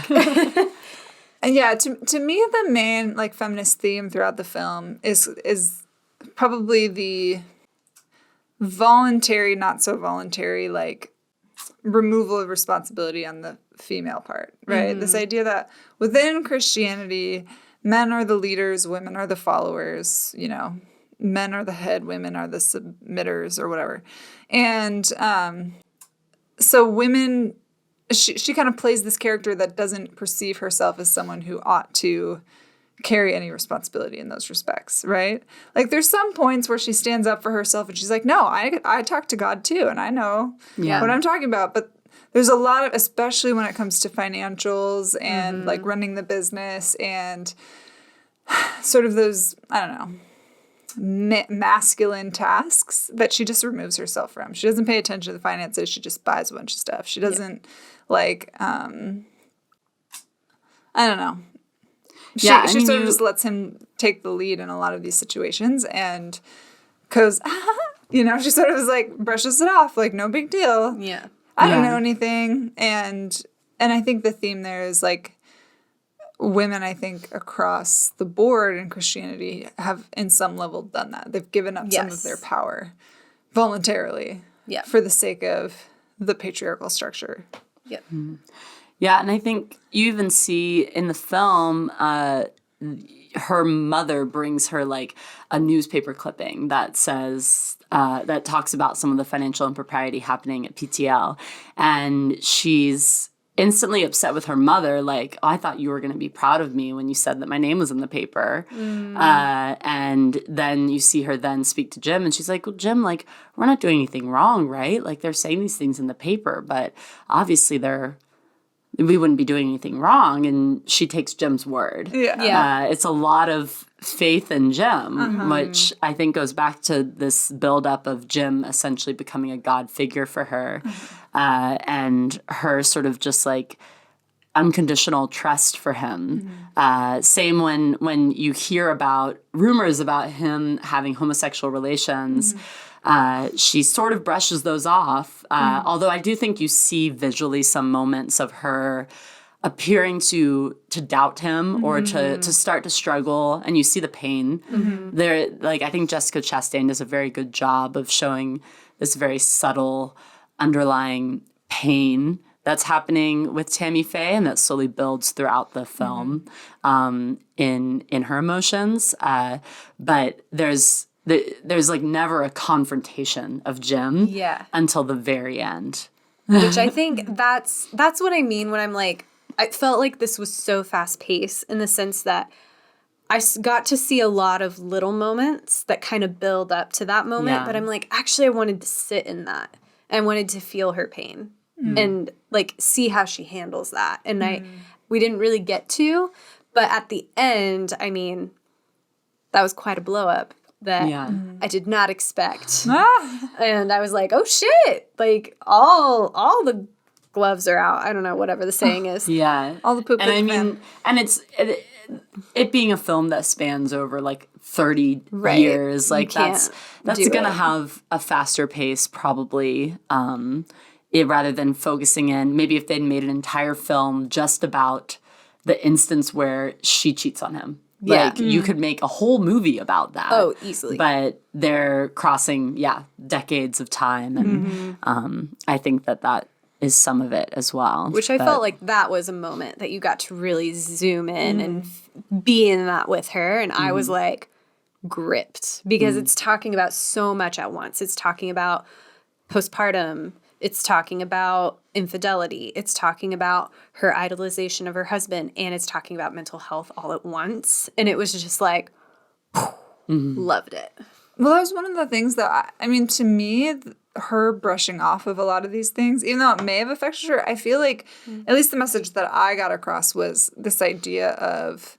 And yeah, to me, the main like feminist theme throughout the film is probably the voluntary, not so voluntary, like removal of responsibility on the female part, right? This idea that within Christianity, men are the leaders, women are the followers, men are the head, women are the submitters or whatever. And so women, she kind of plays this character that doesn't perceive herself as someone who ought to carry any responsibility in those respects, right? Like there's some points where she stands up for herself and she's like, no, I talk to God too, and I know what I'm talking about. But there's a lot of, especially when it comes to financials and like running the business and sort of those, I don't know, masculine tasks that she just removes herself from. She doesn't pay attention to the finances. She just buys a bunch of stuff. She doesn't I don't know. She sort of just lets him take the lead in a lot of these situations and goes, she sort of is like, brushes it off, like, no big deal. Yeah. I don't know anything. And I think the theme there is like women, I think, across the board in Christianity have in some level done that. They've given up some of their power voluntarily for the sake of the patriarchal structure. Yep. Yeah, and I think you even see in the film, her mother brings her like a newspaper clipping that says, that talks about some of the financial impropriety happening at PTL. And she's instantly upset with her mother, like, oh, I thought you were going to be proud of me when you said that my name was in the paper. And then you see her then speak to Jim, and she's like, well, Jim, like, we're not doing anything wrong, right? Like, they're saying these things in the paper, but obviously we wouldn't be doing anything wrong. And she takes Jim's word. Yeah. It's a lot of faith in Jim, which I think goes back to this buildup of Jim essentially becoming a God figure for her, and her sort of just like unconditional trust for him. Same when you hear about rumors about him having homosexual relations, she sort of brushes those off. Although I do think you see visually some moments of her appearing to doubt him or to start to struggle, and you see the pain. There, like, I think Jessica Chastain does a very good job of showing this very subtle underlying pain that's happening with Tammy Faye, and that slowly builds throughout the film in her emotions. But there's like never a confrontation of Jim until the very end. Which I think that's what I mean when I'm like, I felt like this was so fast paced in the sense that I got to see a lot of little moments that kind of build up to that moment. But I'm like, actually, I wanted to sit in that. I wanted to feel her pain and like see how she handles that. And we didn't really get to, but at the end, I mean, that was quite a blow up that I did not expect. And I was like, oh shit, like all the gloves are out. I don't know, whatever the saying is. Yeah. All the poop. And I mean, and it being a film that spans over like 30 years, like that's going to have a faster pace probably, rather than focusing in, maybe if they'd made an entire film just about the instance where she cheats on him. Like, you could make a whole movie about that. Oh, easily. But they're crossing, decades of time. And I think that is some of it as well. Which I felt like that was a moment that you got to really zoom in and be in that with her. And I was like gripped because it's talking about so much at once. It's talking about postpartum. It's talking about infidelity. It's talking about her idolization of her husband. And it's talking about mental health all at once. And it was just like, loved it. Well, that was one of the things that, I mean, to me, her brushing off of a lot of these things, even though it may have affected her, I feel like at least the message that I got across was this idea of,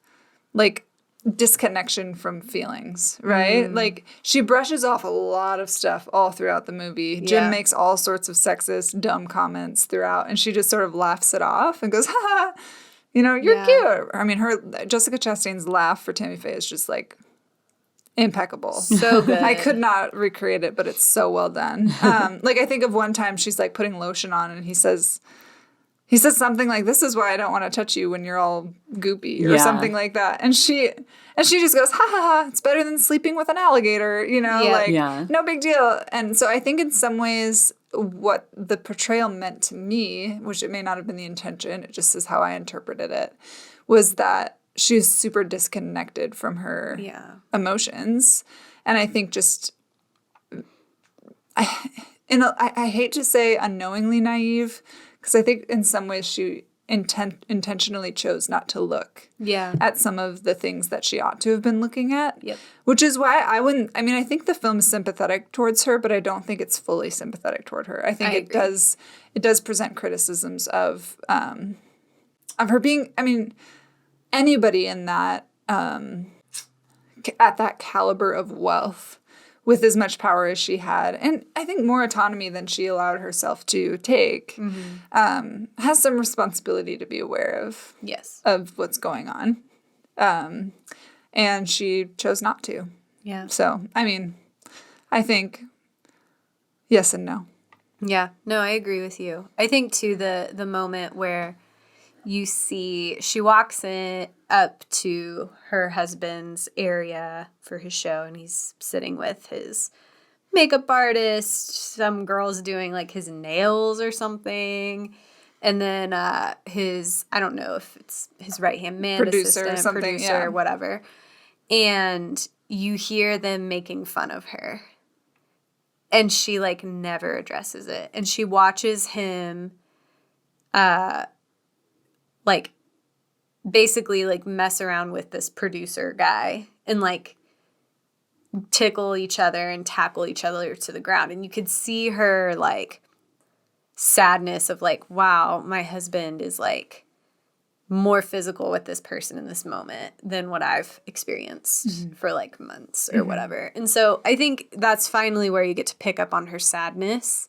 like, disconnection from feelings, right? Like, she brushes off a lot of stuff all throughout the movie. Jim makes all sorts of sexist, dumb comments throughout, and she just sort of laughs it off and goes, ha, you know, you're cute. I mean, Jessica Chastain's laugh for Tammy Faye is just, like, impeccable. So good. I could not recreate it, but it's so well done. Like, I think of one time she's, like, putting lotion on, and he says something like, "This is why I don't want to touch you when you're all goopy," or something like that. And she just goes, "Ha ha ha! It's better than sleeping with an alligator," you know, no big deal. And so I think in some ways, what the portrayal meant to me, which it may not have been the intention, it just is how I interpreted it, was that she was super disconnected from her emotions. And I think just, I hate to say unknowingly naive, because I think in some ways she intentionally chose not to look at some of the things that she ought to have been looking at. Which is why I think the film is sympathetic towards her, but I don't think it's fully sympathetic toward her. I think it does present criticisms of her being, I mean, anybody in that, at that caliber of wealth, with as much power as she had, and I think more autonomy than she allowed herself to take, has some responsibility to be aware of what's going on. And she chose not to. Yeah. So, I mean, I think yes and no. Yeah. No, I agree with you. I think, too, the moment where you see she walks up to her husband's area for his show, and he's sitting with his makeup artist. Some girl's doing like his nails or something. And then I don't know if it's his right-hand man, producer or whatever. And you hear them making fun of her. And she like never addresses it. And she watches him like basically like mess around with this producer guy and like tickle each other and tackle each other to the ground. And you could see her like sadness of like, wow, my husband is like more physical with this person in this moment than what I've experienced for like months or whatever. And so I think that's finally where you get to pick up on her sadness.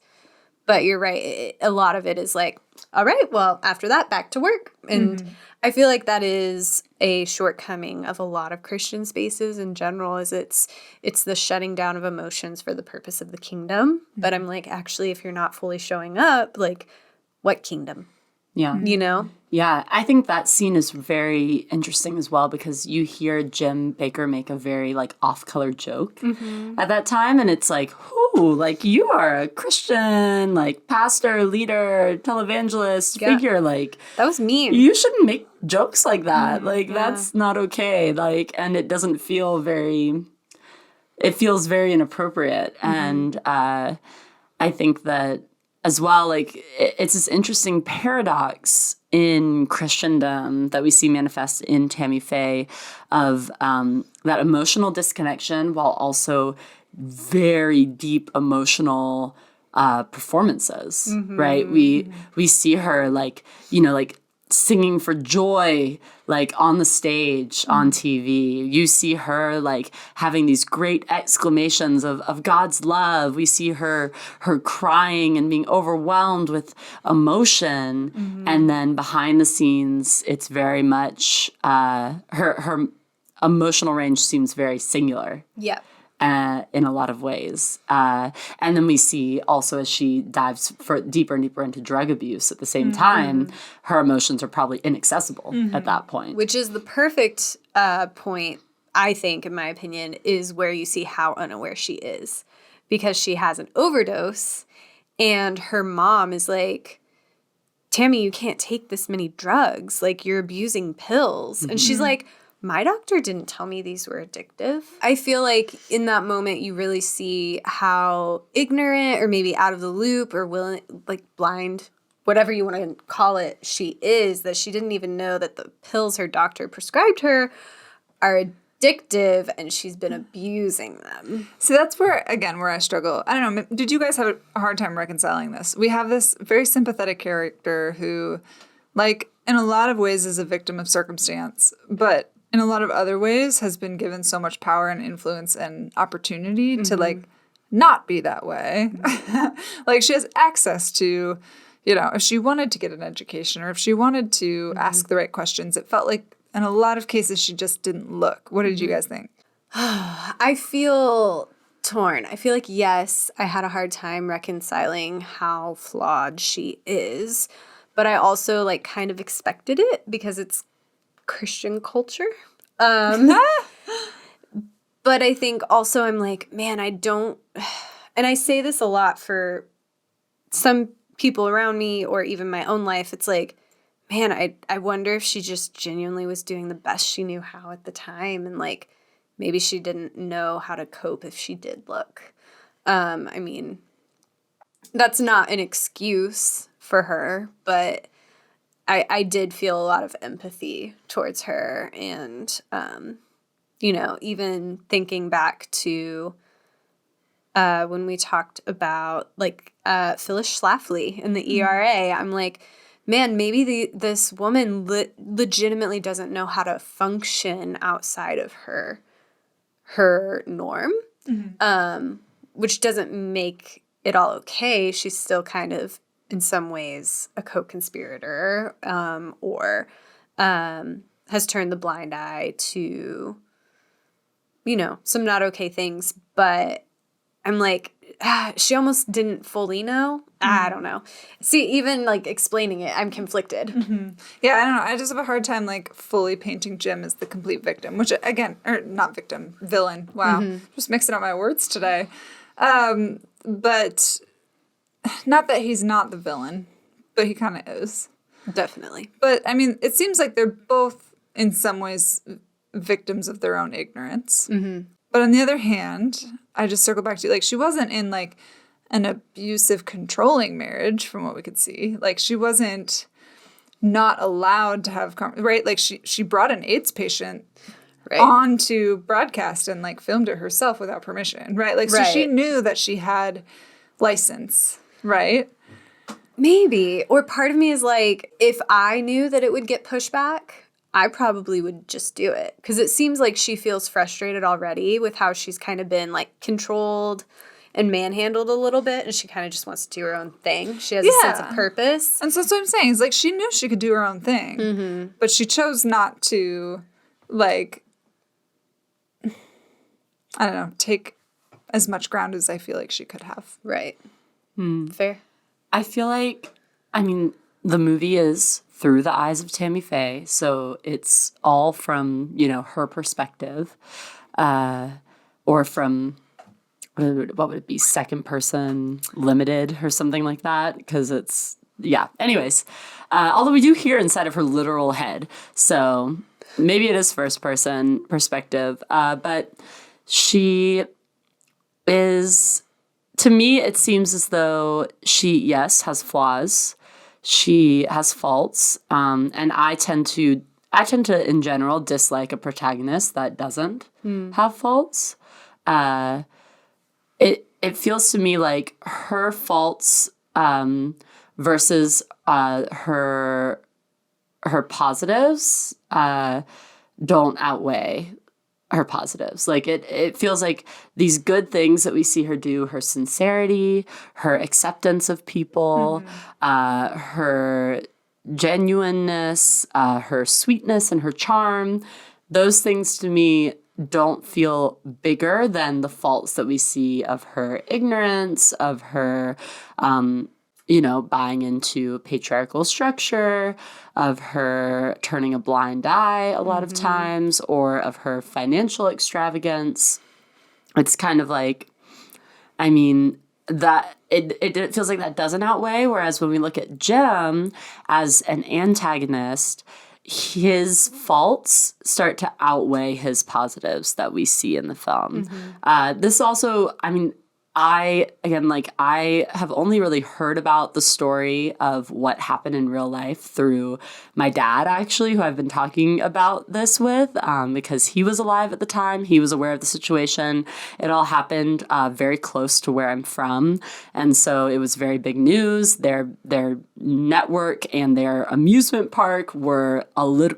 But you're right. A lot of it is like, all right, well, after that, back to work. And I feel like that is a shortcoming of a lot of Christian spaces in general, is it's the shutting down of emotions for the purpose of the kingdom. But I'm like, actually, if you're not fully showing up, like, what kingdom? Yeah. You know? Yeah, I think that scene is very interesting as well because you hear Jim Bakker make a very like off-color joke at that time, and it's like, whoo, like you are a Christian, like pastor, leader, televangelist figure, like that was mean. You shouldn't make jokes like that. Like that's not okay. Like, and it doesn't feel very. It feels very inappropriate, and I think that. As well, like it's this interesting paradox in Christendom that we see manifest in Tammy Faye of that emotional disconnection while also very deep emotional performances, right? We see her like, you know, like singing for joy, like on the stage, on TV. You see her like having these great exclamations of God's love. We see her crying and being overwhelmed with emotion. And then behind the scenes, it's very much, her emotional range seems very singular. Yeah. In a lot of ways. And then we see also as she dives deeper and deeper into drug abuse at the same time, her emotions are probably inaccessible at that point. Which is the perfect point, I think, in my opinion, is where you see how unaware she is. Because she has an overdose and her mom is like, Tammy, you can't take this many drugs. Like, you're abusing pills. And she's like, my doctor didn't tell me these were addictive. I feel like in that moment, you really see how ignorant or maybe out of the loop or willing, like blind, whatever you want to call it, she is, that she didn't even know that the pills her doctor prescribed her are addictive and she's been abusing them. So that's where I struggle. I don't know. Did you guys have a hard time reconciling this? We have this very sympathetic character who, like, in a lot of ways is a victim of circumstance, but in a lot of other ways has been given so much power and influence and opportunity to, like, not be that way. Like, she has access to, you know, if she wanted to get an education or if she wanted to ask the right questions, it felt like in a lot of cases she just didn't look. What did you guys think? I feel torn. I feel like, yes, I had a hard time reconciling how flawed she is, but I also, like, kind of expected it because it's Christian culture. But I think also I'm like, man, I don't, and I say this a lot for some people around me or even my own life. It's like, man, I wonder if she just genuinely was doing the best she knew how at the time. And like, maybe she didn't know how to cope if she did look. I mean, that's not an excuse for her, but I did feel a lot of empathy towards her. And, you know, even thinking back to when we talked about, like, Phyllis Schlafly in the ERA, I'm like, man, maybe this woman legitimately doesn't know how to function outside of her norm, which doesn't make it all okay. She's still kind of, in some ways, a co-conspirator, or has turned the blind eye to, you know, some not okay things. But I'm like, she almost didn't fully know. I don't know. See, even like explaining it, I'm conflicted. Yeah, I don't know. I just have a hard time like fully painting Jim as the complete victim, which again, or not victim, villain. Wow, just mixing up my words today. But not that he's not the villain, but he kind of is. Definitely. But I mean, it seems like they're both in some ways victims of their own ignorance. But on the other hand, I just circle back to, like, she wasn't in, like, an abusive, controlling marriage, from what we could see. Like, she wasn't not allowed to have, right? Like, she brought an AIDS patient onto broadcast and, like, filmed it herself without permission, right? Like, so she knew that she had license, right? Maybe. Or part of me is like, if I knew that it would get pushback, I probably would just do it. Because it seems like she feels frustrated already with how she's kind of been like controlled and manhandled a little bit. And she kind of just wants to do her own thing. She has a sense of purpose. And so that's what I'm saying. It's like she knew she could do her own thing. But she chose not to, like, I don't know, take as much ground as I feel like she could have. Right. Fair. I feel like, I mean, the movie is through the eyes of Tammy Faye, so it's all from, you know, her perspective, or from, what would it be, second person limited or something like that, because it's, yeah. Anyways, although we do hear inside of her literal head, so maybe it is first person perspective, but she is, to me, it seems as though she, yes, has flaws. She has faults. And I tend to, in general, dislike a protagonist that doesn't have faults. It feels to me like her faults versus her positives don't outweigh her positives. Like it feels like these good things that we see her do, her sincerity, her acceptance of people, her genuineness, her sweetness and her charm, those things to me don't feel bigger than the faults that we see of her ignorance, of her buying into patriarchal structure, of her turning a blind eye a lot of times, or of her financial extravagance. It's kind of like, I mean, that it feels like that doesn't outweigh, whereas when we look at Jem as an antagonist, his faults start to outweigh his positives that we see in the film. This also, I mean, I have only really heard about the story of what happened in real life through my dad, actually, who I've been talking about this with, because he was alive at the time. He was aware of the situation. It all happened very close to where I'm from. And so it was very big news. Their network and their amusement park were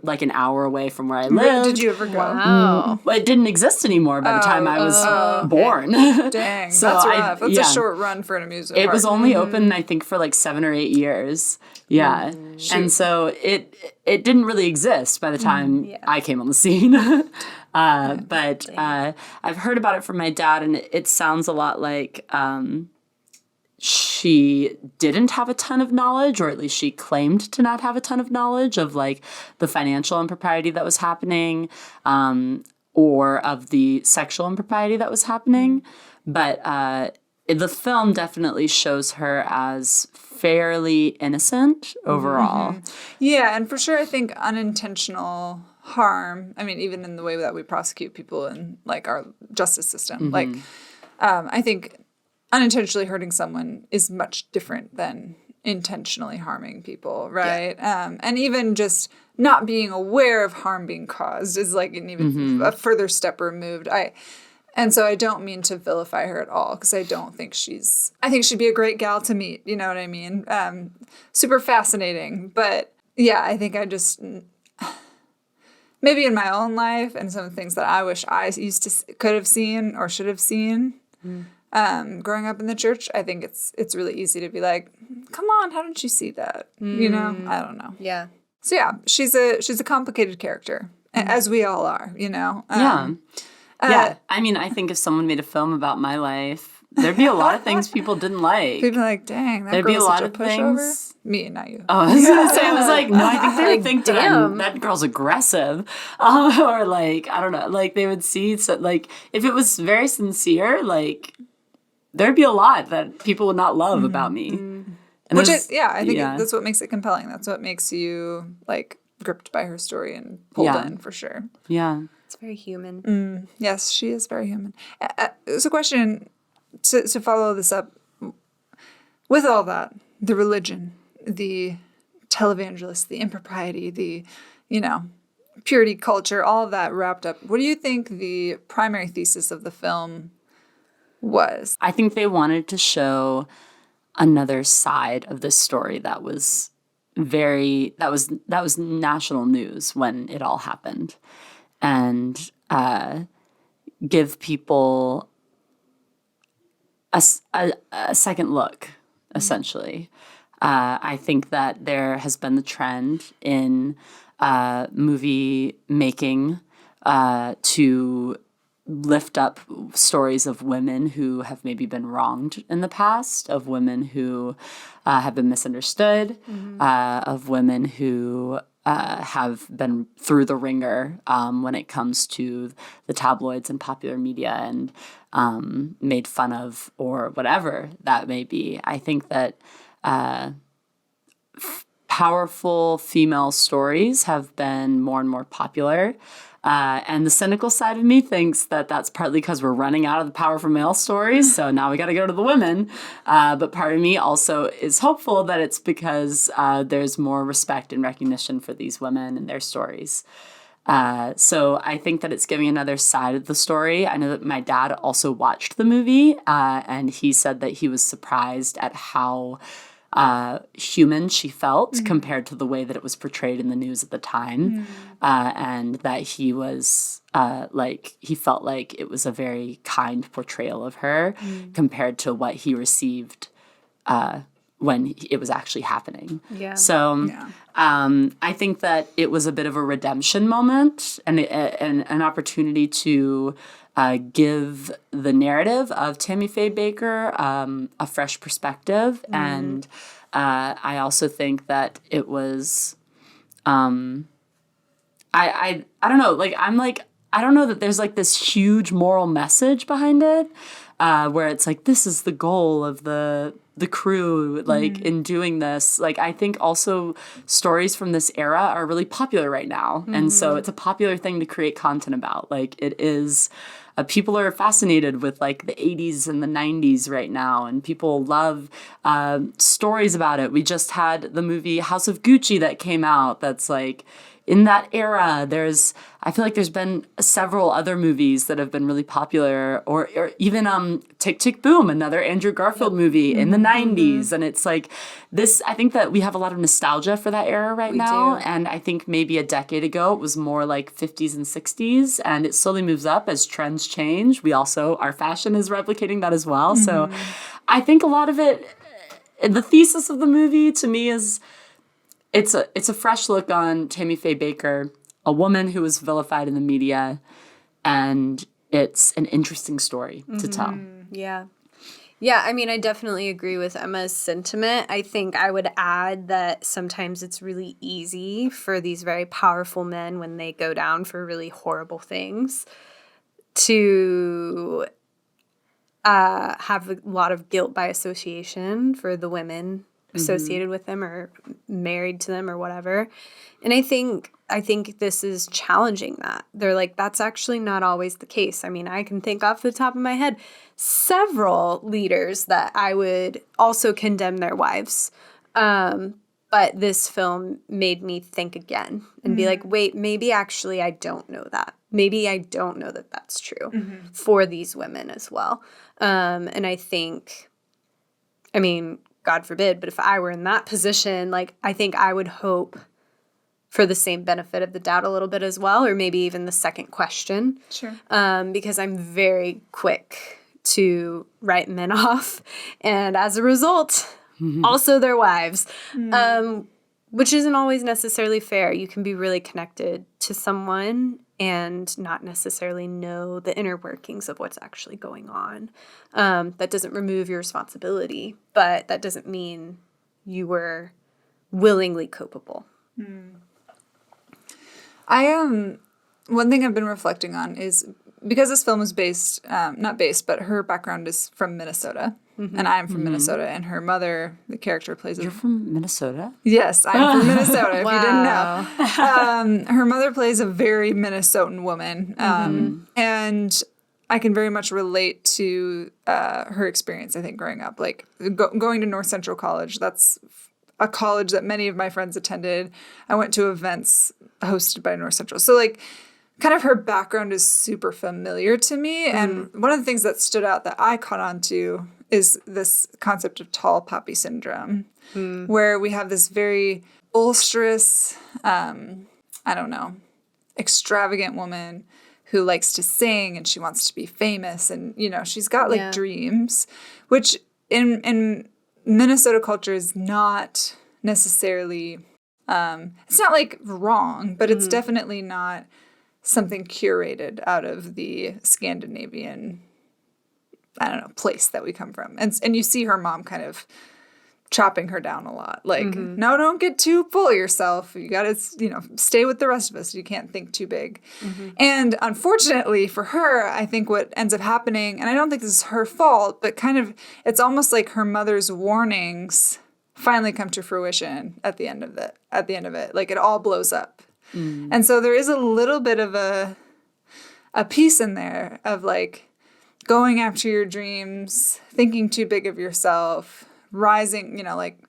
like an hour away from where I lived. Did you ever go? Wow. Well, it didn't exist anymore by the time I was born. Dang, So that's rough. That's yeah. a short run for an amusement It park. was only open, I think, for like 7 or 8 years. Yeah. And so it didn't really exist by the time I came on the scene. But I've heard about it from my dad, and it sounds a lot like she didn't have a ton of knowledge, or at least she claimed to not have a ton of knowledge of like the financial impropriety that was happening, or of the sexual impropriety that was happening. But the film definitely shows her as fairly innocent overall. Yeah, and for sure I think unintentional harm, I mean, even in the way that we prosecute people in like our justice system, like I think unintentionally hurting someone is much different than intentionally harming people, right? And even just not being aware of harm being caused is like an even a further step removed. And so I don't mean to vilify her at all, because I don't think I think she'd be a great gal to meet, you know what I mean? Super fascinating. But yeah, I think I just, maybe in my own life and some of the things that I wish I could have seen or should have seen growing up in the church, I think it's really easy to be like, come on, how didn't you see that? You know? I don't know. Yeah. So yeah, she's a complicated character, as we all are, you know? Yeah, I mean, I think if someone made a film about my life, there'd be a lot of things people didn't like. People are like, dang, that There'd be girl's a lot such of a pushover. things. Me, not you. Oh, I was gonna say, I was like, no, I think they would Like, think damn. that girl's aggressive, or like, I don't know, like they would see, so like if it was very sincere, like there'd be a lot that people would not love about me. And Which there's- is, I think that's what makes it compelling. That's what makes you like gripped by her story and pulled in for sure. Yeah. It's very human. Yes, she is very human. It's a question to follow this up with all that, the religion, the televangelists, the impropriety, the, purity culture, all of that wrapped up. What do you think the primary thesis of the film was? I think they wanted to show another side of this story that was that was national news when it all happened, and give people a second look, essentially. I think that there has been the trend in movie making to lift up stories of women who have maybe been wronged in the past, of women who have been misunderstood, of women who have been through the ringer when it comes to the tabloids and popular media and made fun of or whatever that may be. I think that powerful female stories have been more and more popular. And the cynical side of me thinks that that's partly because we're running out of the powerful male stories. So now we got to go to the women. But part of me also is hopeful that it's because there's more respect and recognition for these women and their stories. So I think that it's giving another side of the story. I know that my dad also watched the movie, and he said that he was surprised at how human she felt compared to the way that it was portrayed in the news at the time, and that he was he felt like it was a very kind portrayal of her compared to what he received when it was actually happening. Yeah. So I think that it was a bit of a redemption moment and an opportunity to give the narrative of Tammy Faye Bakker a fresh perspective. And I also think that it was, I don't know, I don't know that there's this huge moral message behind it, where it's this is the goal of the crew, in doing this. I think also stories from this era are really popular right now. And so it's a popular thing to create content about. It is, people are fascinated with the 80s and the 90s right now, and people love stories about it. We just had the movie House of Gucci that came out that's in that era. I feel like there's been several other movies that have been really popular, or even Tick, Tick, Boom, another Andrew Garfield movie in the 90s. And it's this, I think that we have a lot of nostalgia for that era right now. Do. And I think maybe a decade ago, it was more 50s and 60s, and it slowly moves up as trends change. Our fashion is replicating that as well. So I think a lot of it, the thesis of the movie to me is, it's a fresh look on Tammy Faye Bakker, a woman who was vilified in the media, and it's an interesting story to tell. Yeah. Yeah, I mean, I definitely agree with Emma's sentiment. I think I would add that sometimes it's really easy for these very powerful men, when they go down for really horrible things, to have a lot of guilt by association for the women associated with them or married to them or whatever. And I think this is challenging that. They're that's actually not always the case. I mean, I can think off the top of my head several leaders that I would also condemn their wives. But this film made me think again and be wait, maybe actually I don't know that. Maybe I don't know that that's true for these women as well. And I think, I mean, God forbid, but if I were in that position, I think I would hope for the same benefit of the doubt a little bit as well, or maybe even the second question. Sure. Because I'm very quick to write men off, and as a result, also their wives, which isn't always necessarily fair. You can be really connected to someone and not necessarily know the inner workings of what's actually going on. That doesn't remove your responsibility, but that doesn't mean you were willingly culpable. One thing I've been reflecting on is, because this film is based, not based, but her background is from Minnesota, and I'm from Minnesota, and her mother, the character plays You're from Minnesota? Yes, I'm from Minnesota, if you didn't know. Her mother plays a very Minnesotan woman, and I can very much relate to her experience, I think, growing up. Going to North Central College, that's a college that many of my friends attended. I went to events hosted by North Central. So, kind of her background is super familiar to me. And one of the things that stood out that I caught on to is this concept of tall poppy syndrome, where we have this very boisterous, extravagant woman who likes to sing and she wants to be famous, and she's got like dreams, which in Minnesota culture is not necessarily it's not like wrong, but it's definitely not something curated out of the Scandinavian place that we come from. And you see her mom kind of chopping her down a lot. Like, no, don't get too full of yourself. You got to, stay with the rest of us. You can't think too big. And unfortunately for her, I think what ends up happening, and I don't think this is her fault, but kind of, it's almost like her mother's warnings finally come to fruition at the end of it. Like, it all blows up. And so there is a little bit of a piece in there of like going after your dreams, thinking too big of yourself, rising, like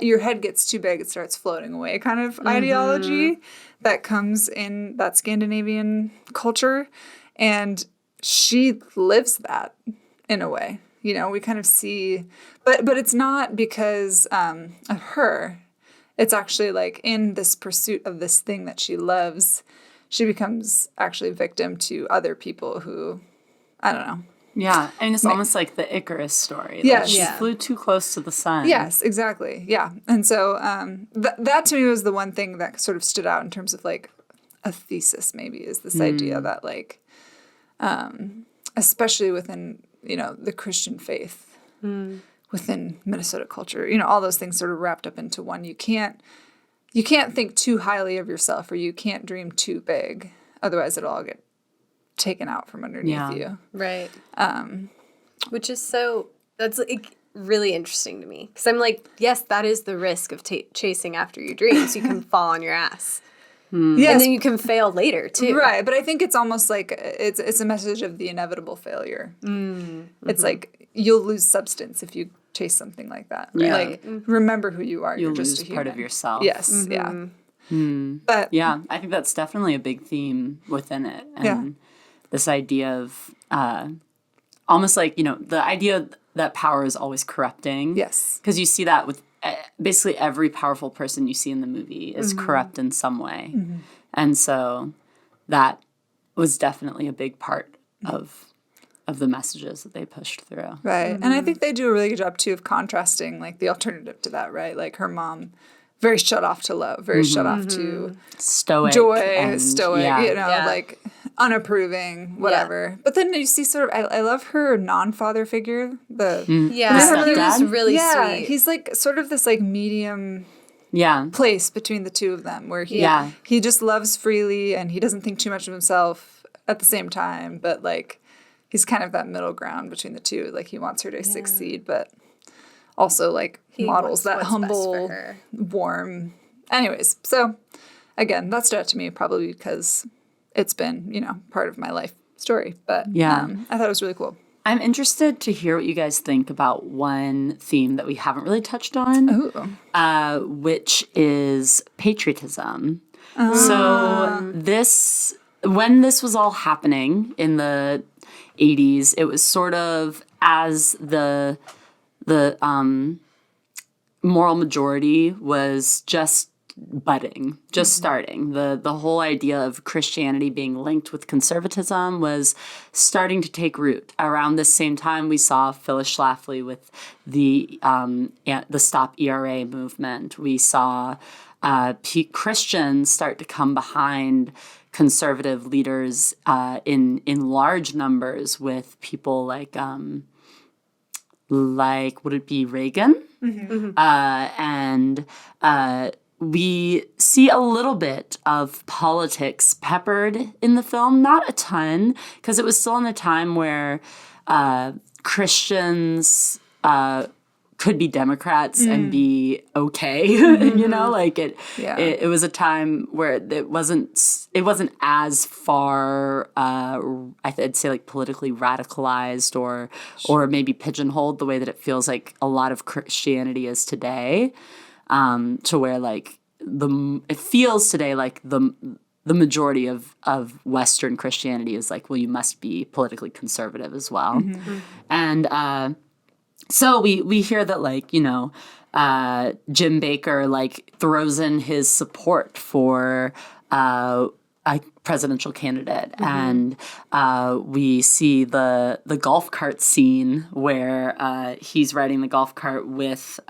your head gets too big, it starts floating away kind of ideology that comes in that Scandinavian culture. And she lives that in a way. We kind of see, but it's not because of her. It's actually like in this pursuit of this thing that she loves, she becomes actually victim to other people who, I don't know. Yeah, I mean, it's almost like the Icarus story. Yes. Like she flew too close to the sun. Yes, exactly. Yeah. And so that to me was the one thing that sort of stood out in terms of like a thesis maybe, is this idea that like, especially within, the Christian faith, within Minnesota culture, all those things sort of wrapped up into one. You can't think too highly of yourself, or you can't dream too big. Otherwise it'll all get taken out from underneath you. Right. Which is that's like really interesting to me. Because I'm like, yes, that is the risk of chasing after your dreams. You can fall on your ass. Yes. And then you can fail later, too. Right. But I think it's almost like it's a message of the inevitable failure. It's like you'll lose substance if you chase something like that. Right? Yeah. Like, remember who you are. You'll You're just lose a human. part of yourself. Yes. Yeah. But yeah, I think that's definitely a big theme within it. And this idea of almost like, the idea that power is always corrupting. Yes. Because you see that with basically every powerful person you see in the movie is corrupt in some way. And so that was definitely a big part of the messages that they pushed through. Right. And I think they do a really good job, too, of contrasting, like, the alternative to that, right? Like, her mom, very shut off to love, very shut off to Stoic. joy, stoic, Yeah. like, unapproving, whatever. But then you see sort of, I love her non-father figure. Yeah. The He was stepdad? really Yeah, sweet. he's like sort of this like medium place between the two of them, where he just loves freely and he doesn't think too much of himself at the same time, but like he's kind of that middle ground between the two. Like he wants her to succeed, but also like he models that humble, warm. Anyways, so again, that stood out to me probably because it's been, part of my life story. But I thought it was really cool. I'm interested to hear what you guys think about one theme that we haven't really touched on, which is patriotism. So when this was all happening in the 80s, it was sort of as the moral majority was just budding, just starting. The whole idea of Christianity being linked with conservatism was starting to take root. Around this same time, we saw Phyllis Schlafly with the Stop ERA movement. We saw Christians start to come behind conservative leaders in large numbers, with people like would it be Reagan? And we see a little bit of politics peppered in the film, not a ton, because it was still in a time where Christians could be Democrats and be okay, it was a time where it wasn't as far I'd say like politically radicalized or maybe pigeonholed the way that it feels like a lot of Christianity is today. To where like it feels today like the majority of Western Christianity is like, well, you must be politically conservative as well. And So we hear that, like, you know, Jim Bakker, like, throws in his support for a presidential candidate. And we see the golf cart scene where he's riding the golf cart with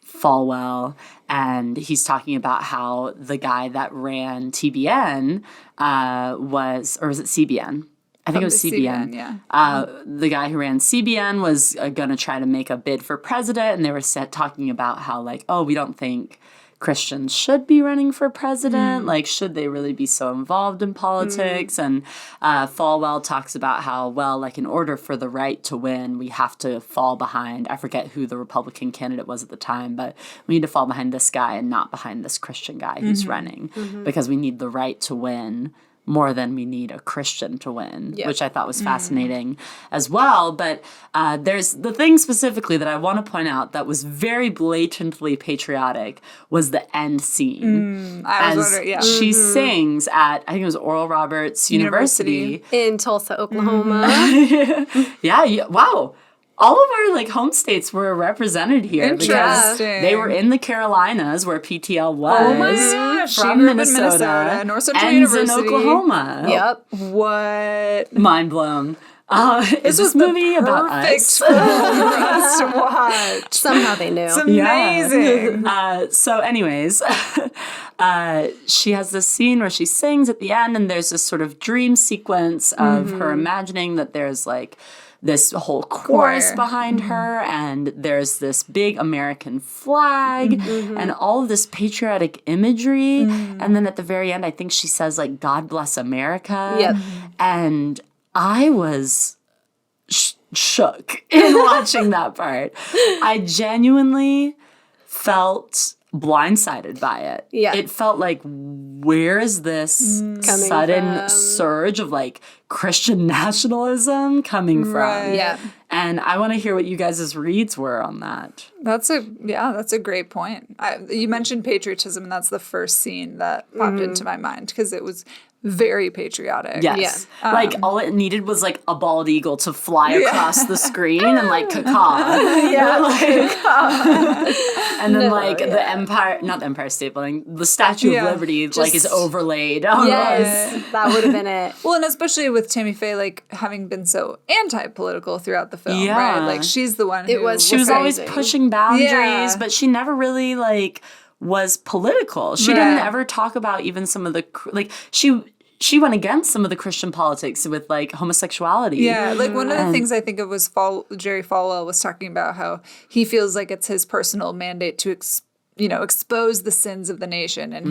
Falwell, and he's talking about how the guy that ran TBN was it CBN? I think it was CBN. Yeah. The guy who ran CBN was going to try to make a bid for president, and they were talking about how, like, oh, we don't think Christians should be running for president. Like, should they really be so involved in politics? And Falwell talks about how, well, like, in order for the right to win, we have to fall behind, I forget who the Republican candidate was at the time, but we need to fall behind this guy and not behind this Christian guy who's running, because we need the right to win more than we need a Christian to win, which I thought was fascinating as well. But there's the thing specifically that I want to point out that was very blatantly patriotic was the end scene. I was wondering, yeah. She sings at, I think it was Oral Roberts University. In Tulsa, Oklahoma. Yeah, wow. All of our, like, home states were represented here because Interesting. they were in the Carolinas where PTL was. Oh my gosh, she from grew up in Minnesota, North Central ends University. in Oklahoma. Yep. What? Mind blown. Is this movie about us? Perfect film for us to watch. Somehow they knew. It's amazing. So anyways, she has this scene where she sings at the end, and there's this sort of dream sequence of her imagining that there's, like, this whole chorus Choir. behind her, and there's this big American flag, and all of this patriotic imagery. And then at the very end, I think she says, like, God bless America. Yep. And I was shook in watching that part. I genuinely felt blindsided by it. Yeah. It felt like, where is this sudden from? surge of, like, Christian nationalism coming from? Right. Yeah. And I want to hear what you guys' reads were on that. That's a great point. You mentioned patriotism, and that's the first scene that popped into my mind because it was very patriotic. Yes. Like, all it needed was, like, a bald eagle to fly across the screen and, like, caw. Yeah. And then, like, the Empire, not the Empire State Building, the Statue of Liberty, like, is overlaid. Yes. That would have been it. Well, and especially with Tammy Faye, like, having been so anti-political throughout the film, Yeah. right? Like, she's the one who was- She was always Amazing. pushing boundaries, Yeah. but she never really, like, was political. She didn't ever talk about even some of the, like, she went against some of the Christian politics with, like, homosexuality. Yeah, like one of the things I think of was Jerry Falwell was talking about how he feels like it's his personal mandate to expose the sins of the nation, and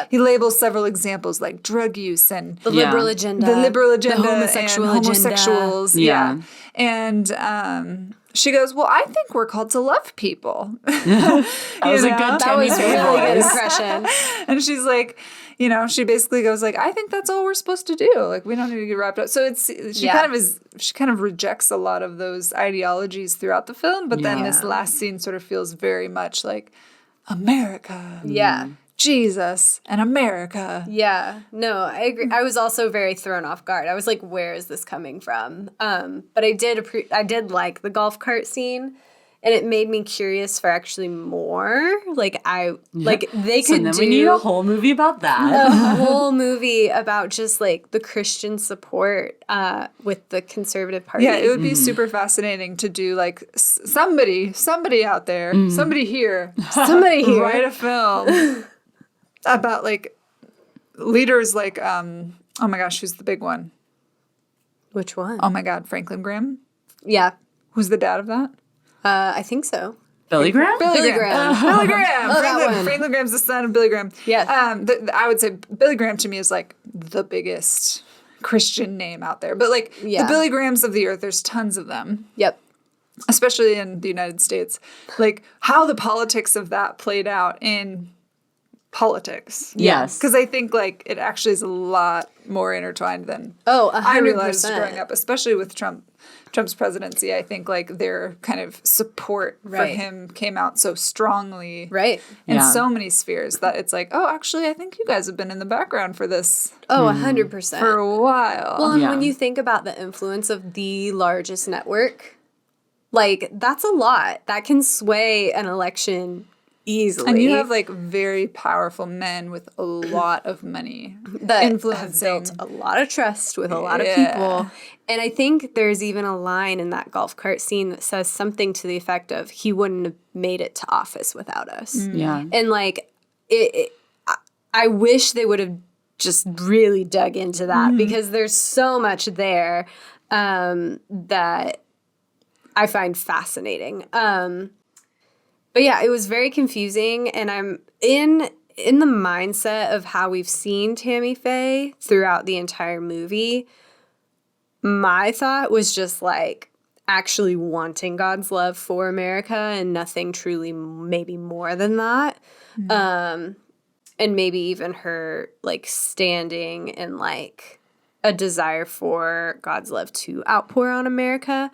he labels several examples like drug use and The liberal agenda. the homosexual and agenda. homosexuals. Yeah. And she goes, well, I think we're called to love people. That was a good That Tammy was Faye really good voice. impression. And she's like, she basically goes like, I think that's all we're supposed to do. Like, we don't need to get wrapped up. So she kind of rejects a lot of those ideologies throughout the film. But then this last scene sort of feels very much like America. Yeah. Jesus and America. Yeah. No, I agree. I was also very thrown off guard. I was like, where is this coming from? But I did like the golf cart scene. And it made me curious for actually more. Like, they So could then do we need a whole movie about that. a whole movie about just, like, the Christian support with the conservative party. Yeah, it would be super fascinating to do like somebody out there, somebody here, write a film about like leaders like oh my gosh, who's the big one? Which one? Oh my God, Franklin Graham. Yeah. Who's the dad of that? I think so. Billy Graham? Billy Graham. Billy Graham. Oh, that one. Franklin Graham's the son of Billy Graham. Yes. I would say Billy Graham to me is like the biggest Christian name out there. But like the Billy Grahams of the earth, there's tons of them. Yep. Especially in the United States. Like how the politics of that played out in politics. Yes. Because I think like it actually is a lot more intertwined than I 100%. realized growing up, especially with Trump's presidency. I think like their kind of support for Right. him came out so strongly Right. in so many spheres that it's like, oh, actually, I think you guys have been in the background for this Oh, 100%. for a while. Well, and Yeah. when you think about the influence of the largest network Like, that's a lot. That can sway an election easily. And you have like very powerful men with a lot of money that influencing have built a lot of trust with a lot of Yeah. people. And I think there's even a line in that golf cart scene that says something to the effect of, he wouldn't have made it to office without us. Yeah. And like, I wish they would have just really dug into that because there's so much there that I find fascinating. But yeah, it was very confusing, and I'm in the mindset of how we've seen Tammy Faye throughout the entire movie. My thought was just like actually wanting God's love for America and nothing truly maybe more than that. And maybe even her like standing in like a desire for God's love to outpour on America.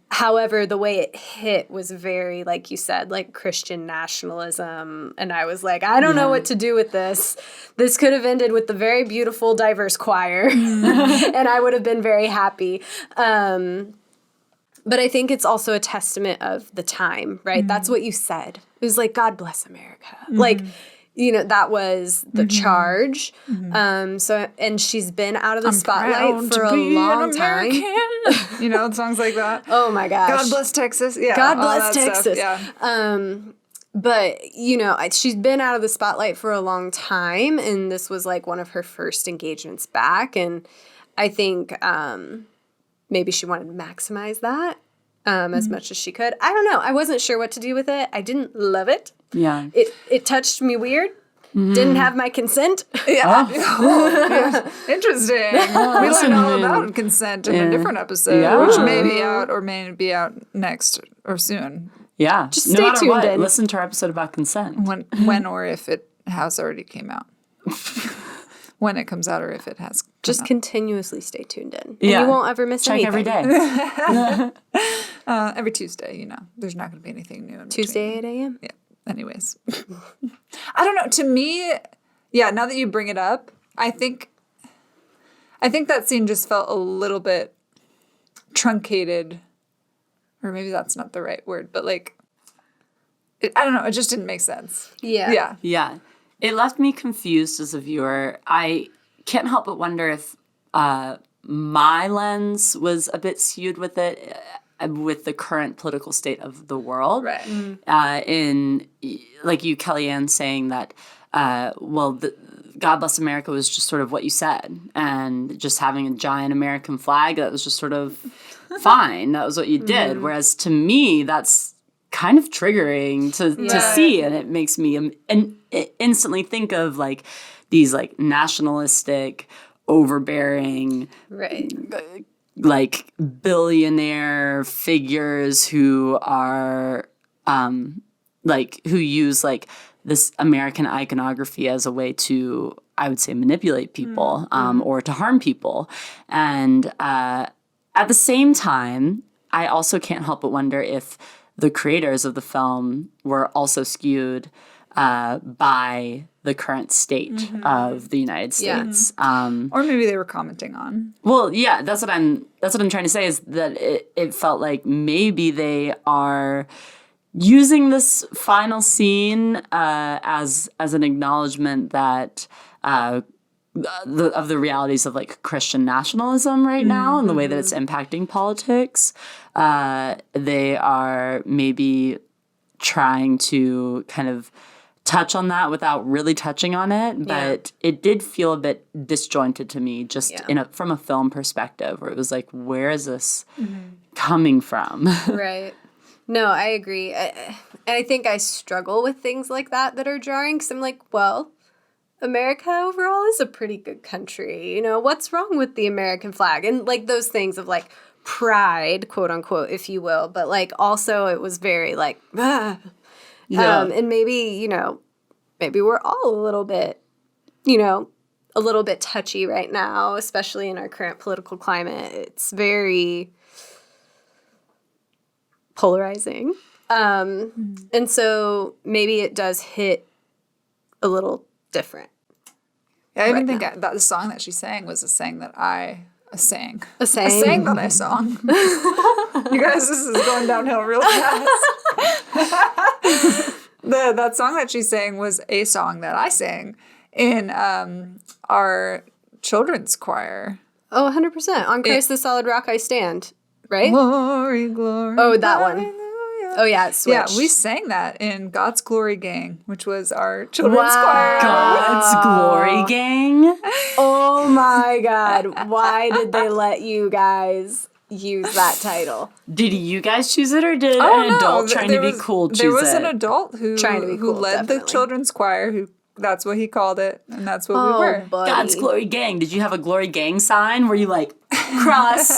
However, the way it hit was very, like you said, like Christian nationalism. And I was like, I don't know what to do with this. This could have ended with the very beautiful, diverse choir. And I would have been very happy. But I think it's also a testament of the time, right? That's what you said. It was like, God bless America. Like, you know, that was the charge. So, and she's been out of the spotlight for a long time. You know, songs like that. Oh my gosh. God bless Texas. Yeah. God all bless that Texas. Stuff. Yeah. But, you know, she's been out of the spotlight for a long time, and this was like one of her first engagements back. And I think maybe she wanted to maximize that as much as she could. I don't know. I wasn't sure what to do with it. I didn't love it. Yeah. It touched me weird. Didn't have my consent. Yeah. Interesting. We learned all about consent in a different episode, which may be out or may be out next or soon. Yeah. Just no stay matter tuned what, in. listen to our episode about consent. When or if it has already came out. When it comes out or if it has come Just out. continuously stay tuned in. And Yeah. you won't ever miss Check anything. every day. Every Tuesday, you know. There's not going to be anything new in between. Tuesday, 8 a.m. Yeah. Anyways. I don't know. To me, yeah, now that you bring it up, I think that scene just felt a little bit truncated. Or maybe that's not the right word, but like, I don't know. It just didn't make sense. Yeah. Yeah. Yeah. It left me confused as a viewer. I can't help but wonder if my lens was a bit skewed with it, with the current political state of the world. Right. In, like you, Kellyanne, saying that, God Bless America was just sort of what you said. And just having a giant American flag, that was just sort of fine. That was what you did. Whereas to me, that's kind of triggering to see. And it makes me instantly think of like these like nationalistic, overbearing, Right. like billionaire figures who are who use like this American iconography as a way to, I would say, manipulate people or to harm people. And at the same time, I also can't help but wonder if the creators of the film were also skewed by the current state of the United States. Or maybe they were commenting on. Well, yeah, that's what I'm trying to say, is that it felt like maybe they are using this final scene as an acknowledgement that of the realities of like Christian nationalism right now and the way that it's impacting politics. They are maybe trying to kind of touch on that without really touching on it, but it did feel a bit disjointed to me, just from a film perspective, where it was like, where is this coming from? Right. No, I agree. And I think I struggle with things like that are jarring, because I'm like, well, America overall is a pretty good country. You know, what's wrong with the American flag? And like those things of like pride, quote unquote, if you will. But like also it was very like, ah. And maybe, you know, maybe we're all a little bit, you know, a little bit touchy right now, especially in our current political climate. It's very polarizing. And so maybe it does hit a little different. Yeah, I even think that the song that she sang was a song that I sang. A sang. A sang that I sung. You guys, this is going downhill real fast. That song that she sang was a song that I sang in our children's choir. Oh, 100%. On Christ the Solid Rock I Stand, right? Glory, glory. Oh, that one. hallelujah. Oh, yeah, it switched. Yeah, we sang that in God's Glory Gang, which was our children's choir. God's Glory Gang. Oh, my God. Why did they let you guys use that title? Did you guys choose it, or did Oh, an adult trying to be cool choose it? There was an adult who Trying to be cool, led the definitely. children's choir, who that's what he called it, and that's what we were. Buddy. God's Glory Gang. Did you have a Glory Gang sign? Were you like, cross?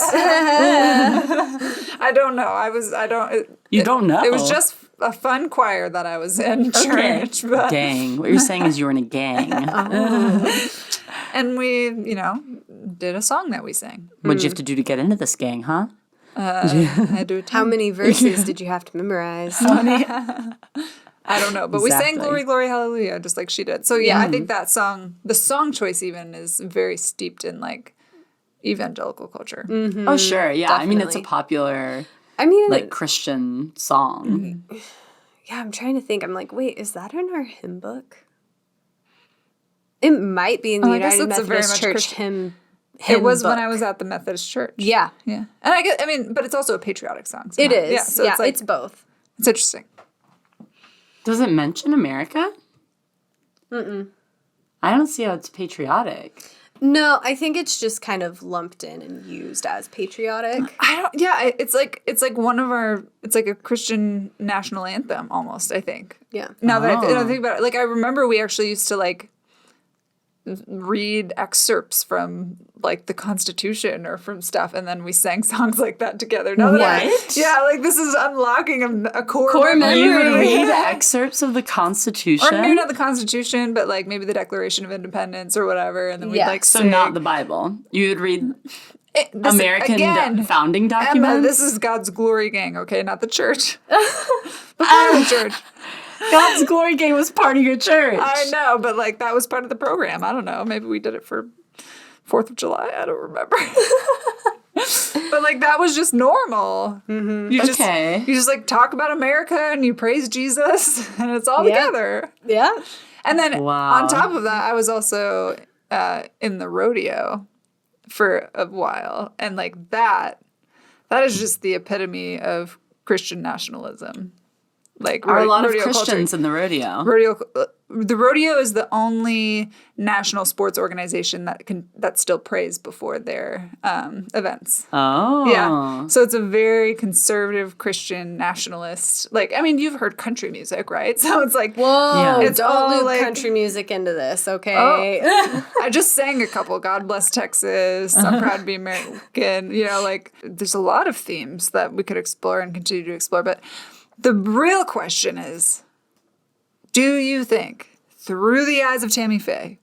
I don't know. You don't know. It was just a fun choir that I was in church. But, Gang. What you're saying is you were in a gang. and we, did a song that we sang. What'd you have to do to get into this gang, huh? I do. How many verses did you have to memorize? I don't know, but we sang Exactly. Glory, Glory, Hallelujah, just like she did. So yeah, I think that song, the song choice even, is very steeped in like evangelical culture. Oh, sure. Yeah. I mean, it's a Definitely. popular, I mean, like, Christian song. yeah, I'm trying to think. I'm like, wait, is that in our hymn book? It might be in the I guess United it's a very Methodist much Church Christian- hymn It was book. when I was at the Methodist church. Yeah, Yeah. And I mean, but it's also a patriotic song. it somehow. is. Yeah. So yeah, it's like, it's both. it's interesting. Does it mention America? I don't see how it's patriotic. No, I think it's just kind of lumped in and used as patriotic. It's like it's like a Christian national anthem almost, I think. Yeah. Now that I think about it, like I remember we actually used to like read excerpts from like the Constitution or from stuff, and then we sang songs like that together. Now that What? like this is unlocking a core memory. You would read excerpts of the Constitution? or maybe not the Constitution, but like maybe the Declaration of Independence or whatever, and then we'd Yeah. like So sing. not the Bible. You would read This- American again, founding documents? Emma, this is God's Glory Gang, okay, not the church. Before the church. God's Glory Gang was part of your church. I know, but like that was part of the program. I don't know. Maybe we did it for 4th of July. I don't remember. But like that was just normal. Mm-hmm. You just like talk about America and you praise Jesus and it's all Yeah. together. Yeah. And then Wow. on top of that, I was also in the rodeo for a while, and like that is just the epitome of Christian nationalism. Like Are a lot of rodeo culture. Christians in the rodeo? The rodeo is the only national sports organization that still prays before their events. Oh. Yeah, so it's a very conservative Christian nationalist. Like, I mean, you've heard country music, right? So it's like, Whoa, Yeah. It's all don't loop like- country music into this, okay? I just sang a couple. God bless Texas. I'm proud to be American. Like there's a lot of themes that we could explore and continue to explore. But the real question is, do you think Through the Eyes of Tammy Faye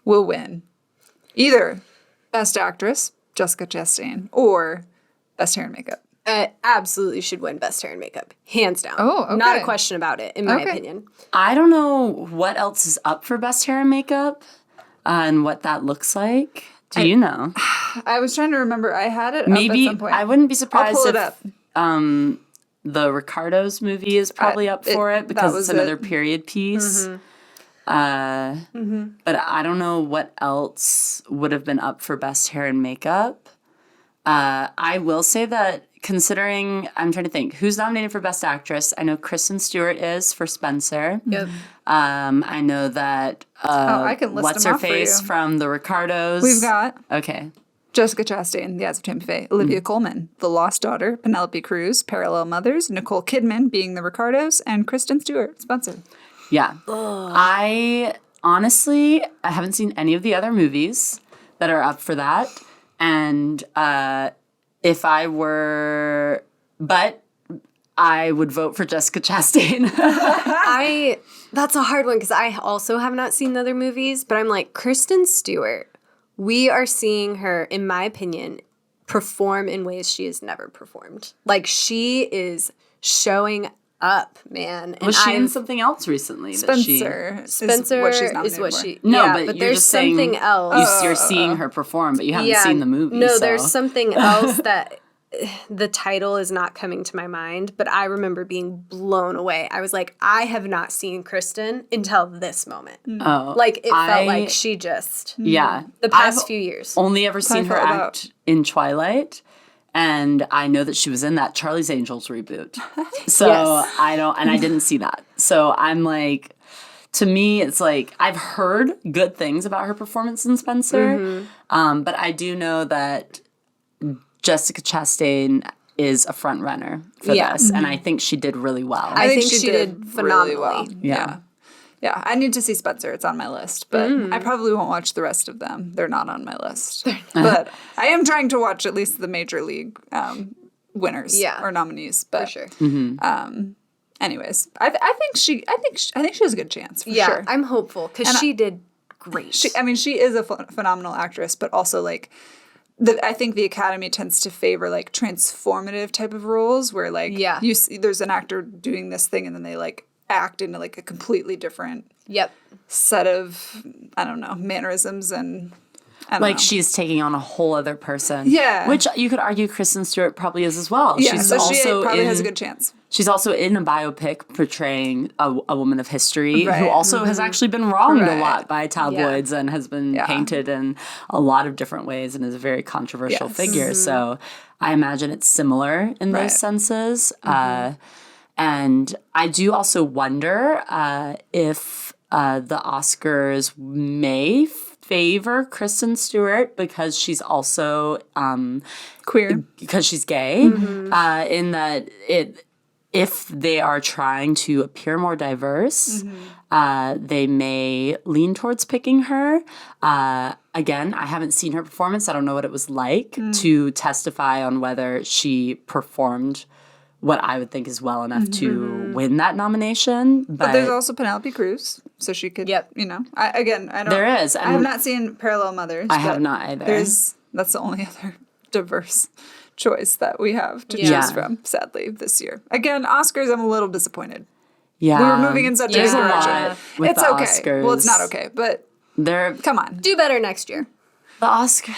will win either Best Actress, Jessica Chastain, or Best Hair and Makeup? Absolutely should win Best Hair and Makeup. Hands down. Oh, okay. Not a question about it, in my Okay. opinion. I don't know what else is up for Best Hair and Makeup and what that looks like. Do you know? I was trying to remember. I had it Maybe up at some point. I wouldn't be I'll surprised pull it if up. the Ricardos movie is probably up for it because that was it's another it. period piece. But I don't know what else would have been up for Best Hair and Makeup. I will say that considering, I'm trying to think, who's nominated for Best Actress? I know Kristen Stewart is for Spencer. Yep. I know that I can list what's them her off for face you. from the Ricardos. We've got Okay. Jessica Chastain, The Eyes of Tammy Faye, Olivia Colman, The Lost Daughter, Penelope Cruz, Parallel Mothers, Nicole Kidman, Being the Ricardos, and Kristen Stewart, Spencer. Yeah. I haven't seen any of the other movies that are up for that. And if I were, but I would vote for Jessica Chastain. That's a hard one because I also have not seen the other movies, but I'm like, Kristen Stewart, we are seeing her, in my opinion, perform in ways she has never performed. Like, she is showing up, man. And Was she in something else recently? Spencer. Spencer what she's nominated is what for. she. No, yeah, but but you're there's just saying something else. You're seeing her perform, but you haven't seen the movie. No, so. there's something else that the title is not coming to my mind, but I remember being blown away. I was like, I have not seen Kristen until this moment. Oh, Like, it felt like she just... Yeah. The past few years. Only ever seen her felt act in Twilight. And I know that she was in that Charlie's Angels reboot. So Yes. I didn't see that. So I'm like, to me, it's like, I've heard good things about her performance in Spencer. But I do know that Jessica Chastain is a front runner for this. And I think she did really well. I think she did phenomenally. really well. Yeah. Yeah, I need to see Spencer. It's on my list, but I probably won't watch the rest of them. They're not on my list. But I am trying to watch at least the major league winners or nominees. But For sure. anyways, I think she has a good chance. For sure. I'm hopeful because she did great. She is a phenomenal actress, but also like. I think the Academy tends to favor like transformative type of roles where like you see there's an actor doing this thing and then they like act into like a completely different set of mannerisms and I don't know. She's taking on a whole other person. Yeah. Which you could argue Kristen Stewart probably is as well. Yeah, She's so also she probably has a good chance. She's also in a biopic portraying a woman of history who also has actually been wronged a lot by tabloids and has been painted in a lot of different ways and is a very controversial figure. So I imagine it's similar in those senses. And I do also wonder if the Oscars may favor Kristen Stewart because she's also queer, because she's gay. In that if they are trying to appear more diverse, they may lean towards picking her. Again, I haven't seen her performance. I don't know what it was like to testify on whether she performed what I would think is well enough to win that nomination. But there's also Penelope Cruz, so she could, I don't. There is. I have not seen Parallel Mothers. I have not either. That's the only other diverse choice that we have to choose from, sadly, this year. Again, Oscars, I'm a little disappointed. Yeah. We were moving in such a good direction. It's okay. Oscars. Well, it's not okay, but come on. Do better next year. The Oscar.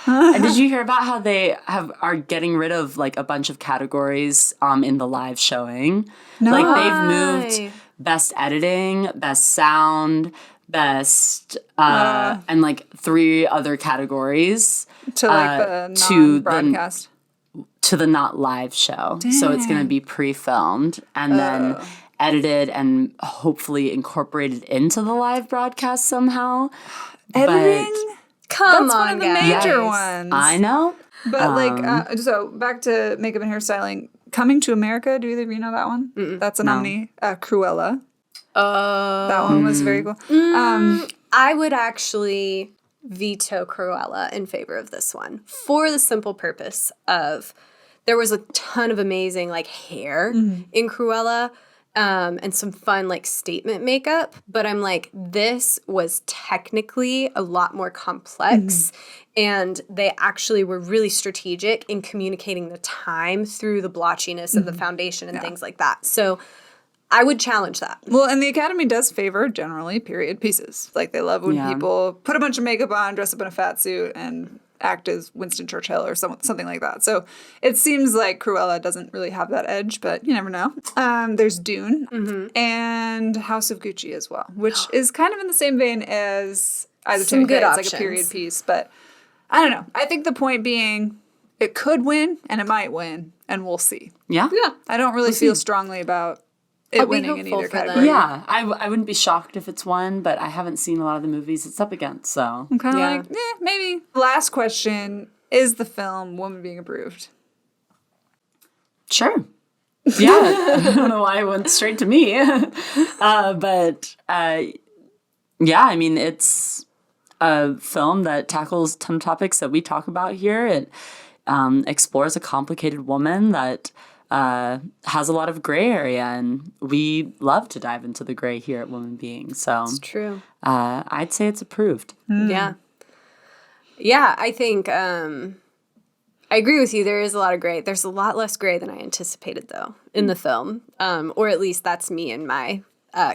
Did you hear about how they are getting rid of like a bunch of categories in the live showing? No. Like they've moved best editing, best sound, best and like 3 other categories to like the non-broadcast. To the not live show. Dang. So it's going to be pre-filmed and then edited and hopefully incorporated into the live broadcast somehow. Editing? Come That's on, one of the major ones. I know. But so back to makeup and hairstyling. Coming to America, do either of you know that one? That's a nominee. Cruella. That one was very cool. I would actually veto Cruella in favor of this one for the simple purpose of there was a ton of amazing like hair in Cruella. And some fun, like, statement makeup. But I'm like, this was technically a lot more complex. And they actually were really strategic in communicating the time through the blotchiness of the foundation and things like that. So I would challenge that. Well, and the Academy does favor, generally, period pieces. Like, they love when people put a bunch of makeup on, dress up in a fat suit, and act as Winston Churchill or something like that. So it seems like Cruella doesn't really have that edge, but you never know. There's Dune and House of Gucci as well, which is kind of in the same vein as Eyes of Tammy Faye. It's like a period piece, but I don't know. I think the point being it could win and it might win, and we'll see. Yeah. I don't really feel strongly about it winning in either category. Yeah, I wouldn't be shocked if it's one, but I haven't seen a lot of the movies it's up against, so. I'm kind of like, maybe. Last question, is the film Woman Being Approved? Sure. Yeah, I don't know why it went straight to me. But yeah, I mean, it's a film that tackles a ton of topics that we talk about here. It explores a complicated woman that has a lot of gray area, and we love to dive into the gray here at Woman Being. So it's true. I'd say it's approved. Yeah, I think I agree with you. There is a lot of gray. There's a lot less gray than I anticipated, though, in the film. Or at least that's me and my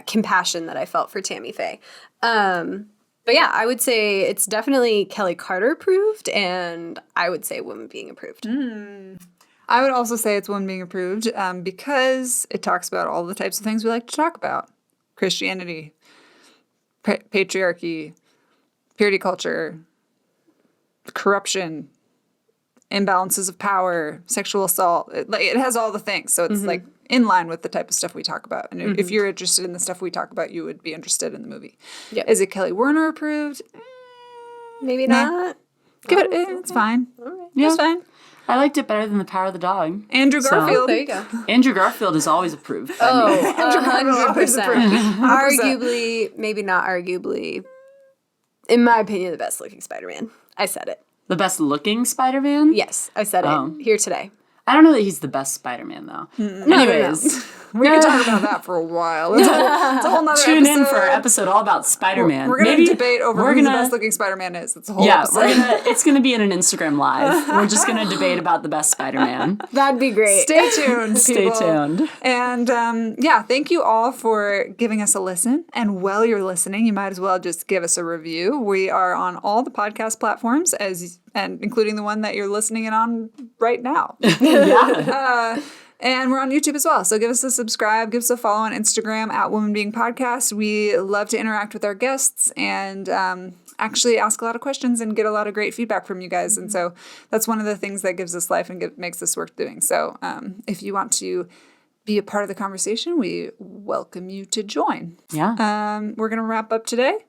compassion that I felt for Tammy Faye. But yeah, I would say it's definitely Kelly Carter approved, and I would say Woman Being Approved. I would also say it's Woman Being Approved because it talks about all the types of things we like to talk about. Christianity, patriarchy, purity culture, corruption, imbalances of power, sexual assault. It has all the things. So it's like in line with the type of stuff we talk about. And if you're interested in the stuff we talk about, you would be interested in the movie. Yep. Is it Kelly Werner approved? Maybe not. Give it, it's fine. All right. Yeah. It's fine. I liked it better than The Power of the Dog. Andrew Garfield. There you go. Andrew Garfield is always approved by me. 100%. Arguably, maybe not arguably, in my opinion, the best looking Spider-Man. I said it. The best looking Spider-Man? Yes, I said it here today. I don't know that he's the best Spider-Man, though. Anyways, We can talk about that for a while. It's a whole nother tune episode. in for an episode all about Spider-Man. We're going to debate over who the best looking Spider-Man is. It's a whole episode. It's going to be in an Instagram live. We're just going to debate about the best Spider-Man. That'd be great. Stay tuned, Stay people. tuned. And thank you all for giving us a listen. And while you're listening, you might as well just give us a review. We are on all the podcast platforms, and including the one that you're listening in on right now. And we're on YouTube as well. So give us a subscribe, give us a follow on Instagram at Woman Being Podcast. We love to interact with our guests and actually ask a lot of questions and get a lot of great feedback from you guys. And so that's one of the things that gives us life and makes us worth doing. So if you want to be a part of the conversation, we welcome you to join. Yeah. We're going to wrap up today.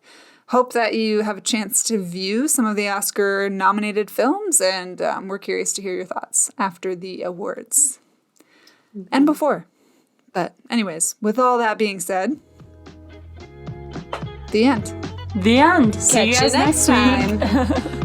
Hope that you have a chance to view some of the Oscar-nominated films, and we're curious to hear your thoughts after the awards. And before. But anyways, with all that being said, the end. The end. See you Catch guys you next next week. time.